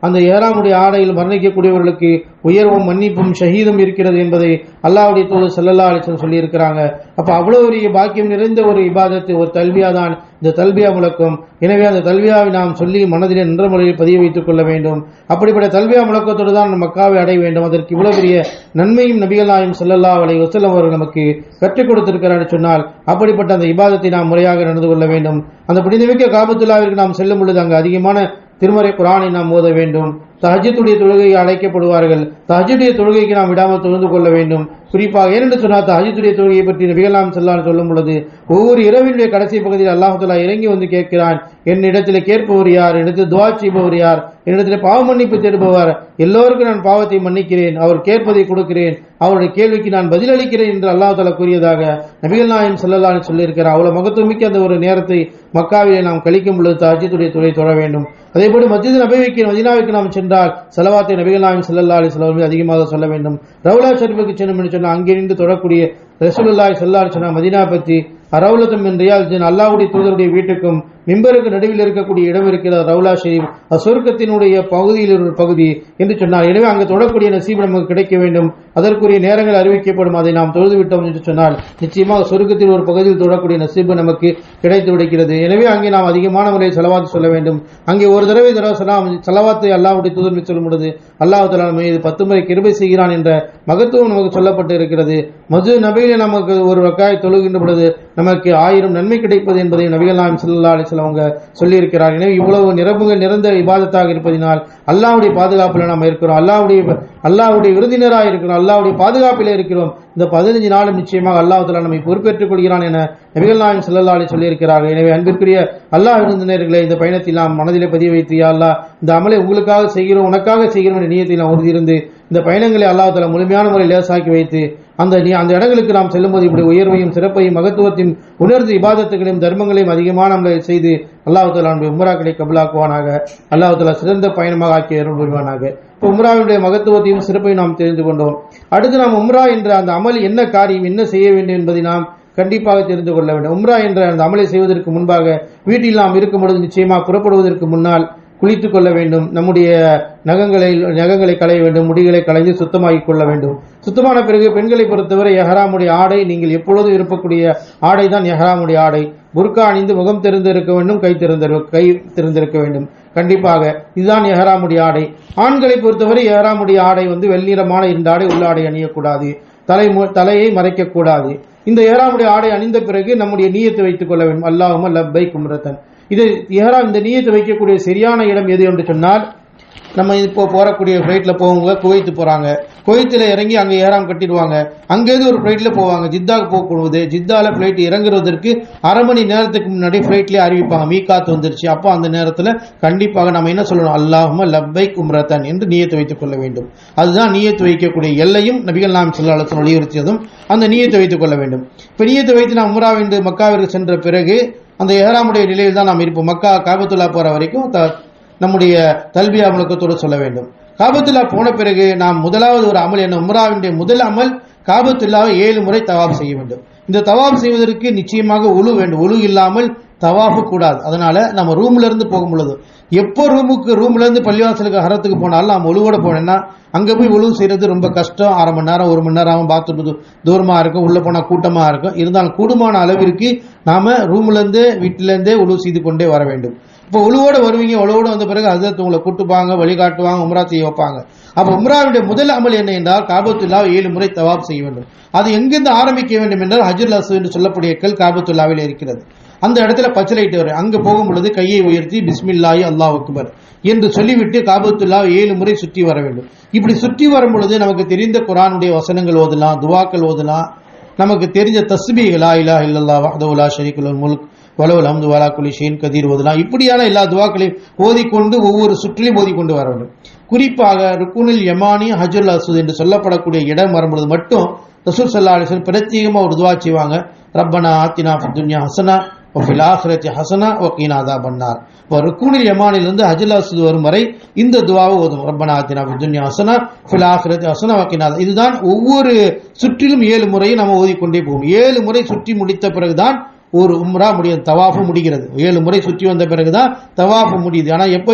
அந்த இஹ்ராமுடைய ஆடையில் வர்ணிக்கக்கூடியவர்களுக்கு உயர்வும் மன்னிப்பும் ஷஹீதும் இருக்கிறது என்பதை அல்லாஹ்வுடைய தூதர் ஸல்லல்லாஹு அலைஹி வஸல்லம் சொல்லி இருக்கிறாங்க. அப்ப அவ்வளவு ஒரு பாக்கியம் நிறைந்த ஒரு இபாதத்து ஒரு தல்பியா தான் இந்த தல்பியா முழக்கம். எனவே அந்த தல்பியாவை நாம் சொல்லி மனதிலே நின்ற முறையில் பதிய வைத்துக் கொள்ள வேண்டும். அப்படிப்பட்ட தல்பியா முழக்கத்தோடு தான் மக்காவை அடைய வேண்டும். அதற்கு இவ்வளவு பெரிய நன்மையும் நபிகள் நாயகம் ஸல்லல்லாஹு அலைஹி வஸல்லம் அவர்கள் நமக்கு கற்றுக் கொடுத்திருக்கிறார் சொன்னால் அப்படிப்பட்ட அந்த இபாதத்தை நாம் முறையாக நடந்து கொள்ள வேண்டும். அந்த புனிதமிக்க காபத்துல்லாவிற்கு நாம் செல்லும் பொழுது அங்கு அதிகமான திருமறை குர்ஆனை நாம் ஓத வேண்டும். தஹஜ்ஜுடைய தொழுகையை அழைக்கப்படுவார்கள். தஹஜ்ஜுடைய தொழுகைக்கு நாம் விடாமல் தொழுது கொள்ள வேண்டும். குறிப்பாக ஏனென்று சொன்னால் தஹஜ்ஜுடைய தொழுகையை பற்றி நபிகள் நாயகம் ஸல்லல்லாஹு அலைஹி வஸல்லம் சொல்லும் பொழுது ஒவ்வொரு இரவினுடைய கடைசி பகுதியில் அல்லாஹ் தஆலா இறங்கி வந்து கேட்கிறான், என்னிடத்தில் கேட்பவர் யார், என்னிடத்தில் துஆ செய்பவர் யார், என்னிடத்தில் பாவ மன்னிப்பு தேடுபவர், எல்லோருக்கும் நான் பாவத்தை மன்னிக்கிறேன், அவர் கேட்பதை கொடுக்கிறேன், அவருடைய கேள்விக்கு நான் பதிலளிக்கிறேன் என்று அல்லாஹ் தஆலா கூறியதாக நபிகள் நாயகம் ஸல்லல்லாஹு அலைஹி வஸல்லம் சொல்லியிருக்கிறார். அவ்வளவு மகத்துவமிக்க அந்த ஒரு நேரத்தை மக்காவிலே நாம் கழிக்கும் பொழுது தஹஜ்ஜுடைய தொழுகை தொழ வேண்டும். அதேபோல மஸ்ஜித் நபவிக்கு மதீனாவுக்கு நாம் சென்றால் ஸலவாத்தை நபிகள் நாயகம் ஸல்லல்லாஹு அலைஹி வஸல்லம் அதிகமாக சொல்ல வேண்டும். ரவுலா ஷரீஃபுக்கு சென்னும் என்று சொன்னால் அங்கிருந்து தொழக்கூடிய ரசூலுல்லாஹி ஸல்லல்லாஹு அலைஹி வஸல்லம் மதீனா பற்றி அரவுலத்தும் மின் ரியால் ஜின், அல்லாஹ்வுடைய தூதருடைய வீட்டுக்கும் மிம்பருக்கு நடுவில் இருக்கக்கூடிய இடம் இருக்கிறது ரவுலா ஷரீஃப், சொர்க்கத்தினுடைய பகுதியில் ஒரு பகுதி என்று சொன்னார். எனவே அங்கு தொழக்கூடிய நசீப் நமக்கு கிடைக்க வேண்டும். அதற்குரிய நேரங்கள் அறிவிக்கப்படும். அதை நாம் தொழுது விட்டோம் என்று சொன்னால் நிச்சயமாக சொர்க்கத்தில் ஒரு பகுதியில் தொழக்கூடிய நசீப் நமக்கு கிடைத்து விடுகிறது. எனவே அங்கே நாம் அதிகமான முறையில் ஸலவாத் சொல்ல வேண்டும். அங்கே ஒரு தடவை ஸலவாத்தை அல்லாஹ்வுடைய தூதர் மீது சொல்லும் பொழுது அல்லாஹ் தஆலா மீது 10 முறை கிருபை செய்கிறான் என்ற மகத்துவம் நமக்கு சொல்லப்பட்டு இருக்கிறது. மஸ்ஜித் நபவியிலே நமக்கு ஒரு ரக்காய் தொழுகின்ற பொழுது நமக்கு 1000 நன்மை கிடைப்பது என்பதை நபிகள் நாயகம் ஸல்லல்லாஹு அலைஹி வஸல்லம் அவங்க சொல்லி இருக்கிறார். எனவே இவ்வளவு நிரம்புகள் நிறைந்த இபாதத்தாக இருப்பதனால் அல்லாஹ்வுடைய பாதுகாப்பில் நாம் இருக்கிறோம், அல்லாஹ்வுடைய விருந்தினராக இருக்கிறோம், அல்லாஹ்வுடைய பாதுகாப்பில் இருக்கிறோம். இந்த 15 நாளும் நிச்சயமாக அல்லாஹ் தஆலா நம்மை பொறுப்பேற்றுக் கொள்கிறான் என நபிகள் நாயகம் ஸல்லல்லாஹு அலைஹி சொல்லி இருக்கிறார்கள். எனவே அன்பிற்குரிய அல்லாஹ் விருந்தினர்களை இந்த பயணத்தில் நாம் மனதிலே பதிய வைத்து, யா அல்லாஹ் இந்த அமலை உங்களுக்காக செய்கிறோம், உனக்காக செய்கிறோம் என்ற நியத்தில் நாம் உறுதியிருந்து இந்த பயணங்களை அல்லாஹ் தஆலா முழுமையான முறையில் லேசாக்கி வைத்து அந்த இடங்களுக்கு நாம் செல்லும்போது இப்படி உயர்வையும் சிறப்பையும் மகத்துவத்தையும் உணர்ந்து இபாதத்துகளையும் தர்மங்களையும் அதிகமான நம்மளை செய்து அல்லாஹ் தஆலா நம்முடைய உம்ராக்களை கபூலாக்குவானாக. அல்லாஹ் தஆலா சிறந்த பயணமாக ஆக்கி அருள் புரிவானாக. இப்போ உம்ராவினுடைய மகத்துவத்தையும் சிறப்பையும் நாம் தெரிந்து கொண்டோம். அடுத்து நாம் உம்ரா என்ற அந்த அமல் என்ன காரியம், என்ன செய்ய வேண்டும் என்பதை நாம் கண்டிப்பாக தெரிந்து கொள்ள வேண்டும். உம்ரா என்ற அந்த அமலை செய்வதற்கு முன்பாக வீட்டில் நாம் இருக்கும் பொழுது நிச்சயமாக புறப்படுவதற்கு முன்னால் குளித்துக் கொள்ள வேண்டும். நம்முடைய நகங்களை களைய வேண்டும், முடிகளை களைந்து சுத்தமாகிக் கொள்ள வேண்டும். சுத்தமான பிறகு பெண்களை பொறுத்தவரை எஹ்ராமுடைய ஆடை நீங்கள் எப்பொழுதும் இருக்கக்கூடிய ஆடை தான் எஹ்ராமுடைய ஆடை. புர்கா அணிந்து முகம் திறந்திருக்க வேண்டும், கை திறந்திருக்க வேண்டும். கண்டிப்பாக இதுதான் எஹ்ராமுடைய ஆடை. ஆண்களை பொறுத்தவரை எஹ்ராமுடைய ஆடை வெள்ளிரமான இந்த ஆடை உள்ள ஆடை அணியக்கூடாது, தலையை மறைக்கக்கூடாது. இந்த எஹ்ராமுடைய ஆடை அணிந்த பிறகு நம்முடைய நியத்தை வைத்துக் கொள்ள வேண்டும். அல்லாஹும்ம லப்பைக் உம்ரத்தன். இந்த நியத்தை வைக்கக்கூடிய சரியான இடம் எது என்று சொன்னால், நம்ம இப்போ போகக்கூடிய ஃப்ளைட்டில் போவங்க குவைத்து போகிறாங்க, குவைத்தில் இறங்கி அங்கே ஏறாம் கட்டிடுவாங்க, அங்கேருந்து ஒரு ஃப்ளைட்டில் போவாங்க ஜித்தாவுக்கு போகக்கூடாது. ஜித்தாவில் ஃப்ளைட் இறங்குறதற்கு அரை மணி நேரத்துக்கு முன்னாடி ஃப்ளைட்லேயே அறிவிப்பாங்க மீகாத்து வந்துருச்சு. அப்போ அந்த நேரத்தில் கண்டிப்பாக நம்ம என்ன சொல்லணும், அல்லாஹும்ம லப்பைக் உம்ரத்தன் என்று நியத்தை வைத்துக் கொள்ள வேண்டும். அதுதான் நியத்து வைக்கக்கூடிய எல்லையும் நபிகள் நாயகம் ஸல்லல்லாஹு அலைஹி வஸல்லம் வலியுறுத்தியதும் அந்த நியத்தை வைத்துக் கொள்ள வேண்டும். இப்போ நியத்தை வைத்து நாம் உம்ரா என்று மக்காவிற்கு சென்ற பிறகு அந்த எஹ்ராமுடைய நிலையில் தான் நாம் இருப்போம். மக்கா காபத்துல்லா போகிற வரைக்கும் நம்முடைய தல்பியா முழக்கத்தோடு சொல்ல வேண்டும். காபத்துல்லா போன பிறகு நாம் முதலாவது ஒரு அமல் என்ன, உம்ராவினுடைய முதல் அமல் காபத்துல்லாவை 7 முறை தவாப் செய்ய வேண்டும். இந்த தவாப் செய்வதற்கு நிச்சயமாக உழு வேண்டும். உழு இல்லாமல் தவாஃபு கூடாது. அதனால நம்ம ரூம்ல இருந்து போகும் பொழுது எப்போ ரூம்ல இருந்து பள்ளிவாசலுக்கு ஹரத்துக்கு போனாலும் நாம் ஒழுவோட போனோம்னா அங்கே போய் ஒழுவு செய்யறது ரொம்ப கஷ்டம். 1/2 மணி நேரம் 1 மணி நேரம் ஆகும். பாத்ரூம் தூரமாக இருக்கும், உள்ளே போனால் கூட்டமாக இருக்கும். இருந்தாலும் கூடுமான அளவிற்கு நாம ரூம்லேருந்தே வீட்டிலேருந்தே ஒழுவு செய்து கொண்டே வர வேண்டும். இப்போ ஒழுவோடு வருவீங்க, ஒழுவோடு வந்த பிறகு ஹஜ்ரத் உங்களை கூட்டுப்பாங்க, வழிகாட்டுவாங்க, உம்ரா செய்ய வைப்பாங்க. அப்போ உம்ராவுடைய முதல் அமல் என்ன என்றால் காபத்துல்லாவை 7 முறை தவாப் செய்ய வேண்டும். அது எங்கிருந்து ஆரம்பிக்க வேண்டும் என்றால் ஹஜ்ருல் அஸ்வத் என்று சொல்லக்கூடிய கல் காபத்துல்லாவில் இருக்கிறது. அந்த இடத்துல பச்சை லைட் வரும். அங்கே போகும் பொழுது கையை உயர்த்தி பிஸ்மில்லாஹி அல்லாஹ் அக்பர் என்று சொல்லிவிட்டு காபத்துல்லா 7 முறை சுற்றி வர வேண்டும். இப்படி சுற்றி வரும் பொழுது நமக்கு தெரிந்த குர்ஆனுடைய வசனங்கள் ஓதலாம், துவாக்கள் ஓதலாம், நமக்கு தெரிஞ்ச தஸ்பீஹ் லா இலாஹ இல்லல்லாஹ் வஹ்தஹு லா ஷரீக லஹுல் முல்க் வலஹுல் ஹம்து வலா குல்லி ஷைஇன் கதீர் ஓதலாம். இப்படியான எல்லா துவாக்களையும் ஓதிக்கொண்டு ஒவ்வொரு சுற்றிலையும் ஓதிக்கொண்டு வர வேண்டும். குறிப்பாக ருக்குனுல் யமானி ஹஜ்ருல் அஸ்வத் என்று சொல்லப்படக்கூடிய இடம் வரும்பொழுது மட்டும் ரசூல் ஸல்லல்லாஹு அலைஹி வஸல்லம் பிரத்யேகமாக ஒரு துவா செய்வாங்க. ரப்பனா ஆத்தினா ஃபித் துன்யா ஹஸனா வ ஃபில் ஆখিরাতি ஹஸனா வ கீனா அஸாபன்னார். ருக்குனுல் யமானிலிருந்து ஹஜ்ருல் அஸ்வத் வரும் வரை இந்த துவாவை ஓதும். ரப்பனா ஆத்தினா ஃபித் துன்யா ஹஸனா ஃபில் ஆখিরাতি ஹஸனா வ கீனா. இதுதான் ஒவ்வொரு சுற்றிலும் 7 முறையை நம்ம ஓதிக்கொண்டே போகும். 7 முறை சுற்றி முடித்த பிறகுதான் ஒரு உம்ரா முடியும், தவாஃபு முடிகிறது. 7 முறை சுற்றி வந்த பிறகுதான் தவாஃபு முடியுது. ஆனால் எப்போ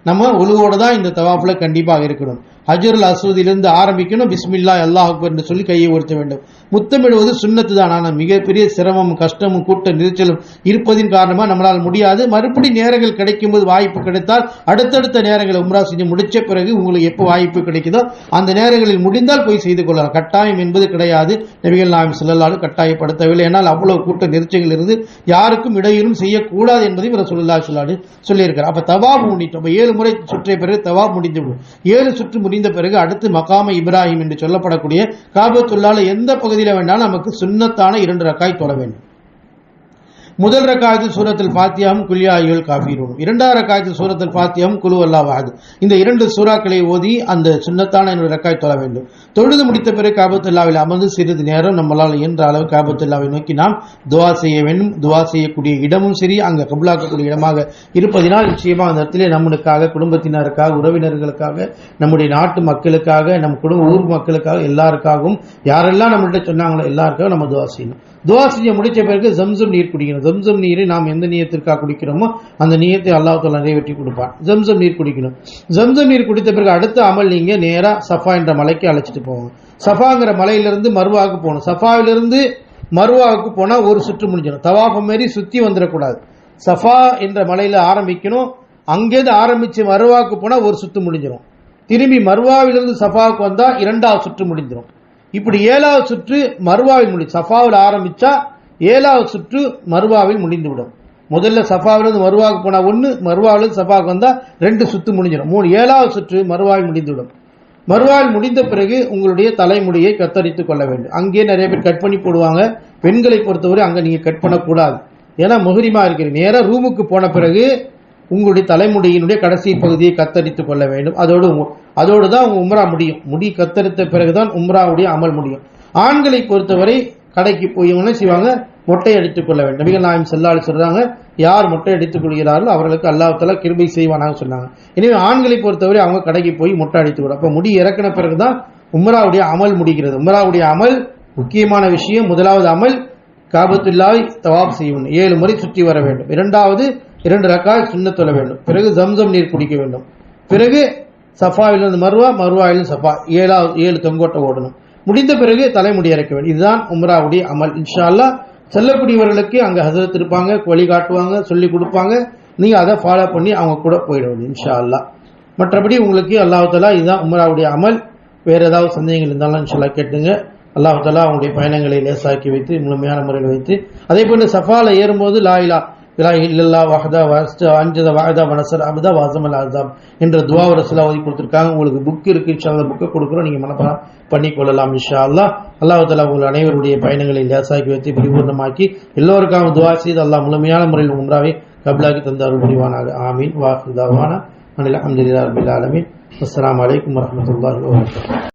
நம்ம ஒழுவோடு தான் இந்த தவாஃபில் கண்டிப்பாக இருக்கணும். ஹஜ்ருல் அஸ்வதிலிருந்து ஆரம்பிக்கணும். பிஸ்மில்லாஹ் அல்லாஹ் அக்பர் என்று சொல்லி கையை உயர்த்த வேண்டும். முத்தமிடுவது சுன்னத்து தான். ஆனால் மிகப்பெரிய சிரமமும் கஷ்டமும் கூட்ட நெரிச்சலும் இருப்பதின் காரணமாக நம்மளால் முடியாது. மறுபடி நேரங்கள் கிடைக்கும்போது வாய்ப்பு கிடைத்தால் அடுத்தடுத்த நேரங்களை உம்ரா செஞ்சு முடிச்ச பிறகு உங்களுக்கு எப்போ வாய்ப்பு கிடைக்குதோ அந்த நேரங்களில் முடிந்தால் போய் செய்து கொள்ளலாம். கட்டாயம் என்பது கிடையாது. நபிகள் நாயகம் ஸல்லல்லாஹு அலைஹி வஸல்லம் கட்டாயப்படுத்தவில்லை. ஏன்னால் அவ்வளவு கூட்ட நெரிச்சல்கள் இருந்து யாருக்கும் இடையூறும் செய்யக்கூடாது என்பதையும் ரசூலுல்லாஹி ஸல்லல்லாஹு அலைஹி வஸல்லம் சொல்லியிருக்கிறார். அப்போ தவாப் முடித்தோம். 7 முறை சுற்றிய பிறகு தவாப் முடிந்துவிடும். 7 சுற்று முடிந்த பிறகு அடுத்து மகாம இப்ராஹிம் என்று சொல்லப்படக்கூடிய காபத்துல்லாஹ்ல எந்த பகுதியில் வேண்டாலும் நமக்கு சுன்னத்தான 2 ரக்காய் தொழ வேண்டும். முதல் ரக்காயத்தில் சூரத்துல் ஃபாத்திஹாவும் குல் யா அய்யுல் காஃபிரூன், இரண்டாவது ரக்காயத்தில் சூரத்துல் ஃபாத்திஹாவும் குல் ஹுவல்லாஹு அஹத். இந்த 2 சூறாக்களை ஓதி அந்த சுன்னத்தான 2 ரக்காய் தொழ வேண்டும். தொழுது முடித்த பிறகு காபத்துல்லாஹ்வில் அமர்ந்து சிறிது நேரம் நம்மளால் இயன்ற அளவு காபத்துல்லாஹ்வை நோக்கி நாம் துஆ செய்ய வேண்டும். துஆ செய்யக்கூடிய இடமும் சரி அங்கே கபுலாக்கக்கூடிய இடமாக இருப்பதினால் நிச்சயமாக அந்த இடத்திலே நம்மளுக்காக, குடும்பத்தினருக்காக, உறவினர்களுக்காக, நம்முடைய நாட்டு மக்களுக்காக, நம் குடும்ப ஊர் மக்களுக்காக, எல்லாருக்காகவும் யாரெல்லாம் நம்மள்கிட்ட சொன்னாங்களோ எல்லாருக்காகவும் நம்ம துஆ செய்யணும். துஆ செய்ய முடிச்ச பிறகு ஜம்சம் நீர் குடிக்கணும். ஜம்சம் நீரை நாம் எந்த நியத்திற்காக குடிக்கிறோமோ அந்த நியத்தை அல்லாஹ் தஆலா நிறைவேற்றி கொடுப்பான். ஜம்சம் நீர் குடிக்கணும். ஜம்சம் நீர் குடித்த பிறகு அடுத்த அமல் நீங்க நேரா சஃபா என்ற மலைக்கு அழைச்சிட்டு போவாங்க. சஃபாங்கிற மலையிலிருந்து மர்வாவுக்கு போகணும். சஃபாவிலிருந்து மர்வாவுக்கு போனால் ஒரு சுற்று முடிஞ்சிடும். தவாஃப் மாரி சுற்றி வந்துடக்கூடாது. சஃபா என்ற மலையில் ஆரம்பிக்கணும். அங்கேருந்து ஆரம்பித்து மர்வாவுக்கு போனால் ஒரு சுற்று முடிஞ்சிடும். திரும்பி மர்வாவிலிருந்து சஃபாவுக்கு வந்தால் 2வது சுற்று முடிஞ்சிடும். இப்படி 7வது சுற்று மர்வாவில் முடியும். சஃபாவில் ஆரம்பித்தா 7வது சுற்று மர்வாவில் முடிந்துவிடும். முதல்ல சஃபாவிலிருந்து மர்வாவுக்கு போனால் 1, மர்வாவிலிருந்து சஃபாவுக்கு வந்தால் 2 சுற்று முடிஞ்சிடும். 7வது சுற்று மர்வாவில் முடிந்துவிடும். மர்வாவில் முடிந்த பிறகு உங்களுடைய தலைமுடியை கத்தரித்து கொள்ள வேண்டும். அங்கேயே நிறைய பேர் கட் பண்ணி போடுவாங்க. பெண்களை பொறுத்தவரை அங்கே நீங்கள் கட் பண்ணக்கூடாது. ஏன்னா முஹரிமா இருக்கிறீங்க. நேராக ரூமுக்கு போன பிறகு உங்களுடைய தலைமுடியினுடைய கடைசி பகுதியை கத்தரித்து கொள்ள வேண்டும். அதோடு தான் உங்கள் உம்ரா முடியும். முடி கத்தரித்த பிறகுதான் உம்ராவுடைய அமல் முடியும். ஆண்களை பொறுத்தவரை கடைக்கு போய் என்ன செய்வாங்க, மொட்டை அடித்துக் கொள்ள வேண்டும். நபிகள் நாயகம் ஸல்லல்லாஹு அலைஹி வஸல்லம் சொல்றாங்க, யார் மொட்டை அடித்துக் கொள்கிறார்களோ அவர்களுக்கு அல்லாஹ் தஆலா கிருபை செய்வானாக சொன்னாங்க. எனவே ஆண்களை பொறுத்தவரை அவங்க கடைக்கு போய் மொட்டை அடித்துக் கொள்ள. அப்போ முடி இறக்கின பிறகுதான் உம்ராவுடைய அமல் முடிகிறது. உம்ராவுடைய அமல் முக்கியமான விஷயம். முதலாவது அமல் காபத்துல்லாஹை தவாப் செய்யணும். 7 முறை சுற்றி வர வேண்டும். இரண்டாவது 2 ரக்காய் சுன்னத் தொழ வேண்டும். பிறகு ஜம்சம் நீர் குடிக்க வேண்டும். பிறகு சஃபாவிலிருந்து மர்வா, மர்வாவிலிருந்து சஃபா 7 தொங்கோட்டை ஓடணும். முடிந்த பிறகு தலைமுடி இறக்க வேண்டும். இதுதான் உம்ராவுடைய அமல். இன்ஷா அல்லாஹ் செல்லக்கூடியவர்களுக்கு அங்கே ஹஸரத் இருப்பாங்க, வழிகாட்டுவாங்க, சொல்லி கொடுப்பாங்க. நீங்கள் அதை ஃபாலோ பண்ணி அவங்க கூட போயிட வேண்டும் இன்ஷா அல்லாஹ். மற்றபடி உங்களுக்கு அல்லாஹ் தஆலா இதுதான் உம்ராவுடைய அமல். வேறு ஏதாவது சந்தேகங்கள் இருந்தாலும் இன்ஷா அல்லாஹ் கேட்டுங்க. அல்லாஹ் தஆலா அவங்களுடைய பயணங்களை லேசாக்கி வைத்து முழுமையான முறையில் வைத்து, அதே போன்று சஃபால ஏறும்போது லா இலாஹ இல்லல்லாஹ் வஹ்தஹு வஅன்ஜத வஅத வனஸர அப்த வஅஸமல் அஸாப் என்ற துஆ ரசூலுல்லாஹ் ஓதி கொடுத்திருக்காங்க. உங்களுக்கு புக் இருக்கு. இன்ஷா அல்லாஹ் புக்கை கொடுக்குறோம். நீங்கள் மனப்பாடம் பண்ணிக்கொள்ளலாம் இன்ஷா அல்லாஹ். அல்லாஹ் தஆலா உங்கள் அனைவருடைய பயணங்களை லேசாக்கி வைத்து பரிபூர்ணமாக்கி எல்லோருக்காக துஆ செய்து அல்லாஹ் முழுமையான முறையில் உம்ராவை கபூலாக்கி தந்தார் புரிவானாக. ஆமீன். வாஹிரு தஅவானா அனில் ஹம்துலில்லாஹி ரப்பில் ஆலமீன். அஸ்ஸலாமு அலைக்கும் வரஹ்மத்துல்லாஹி வபரகாத்துஹு.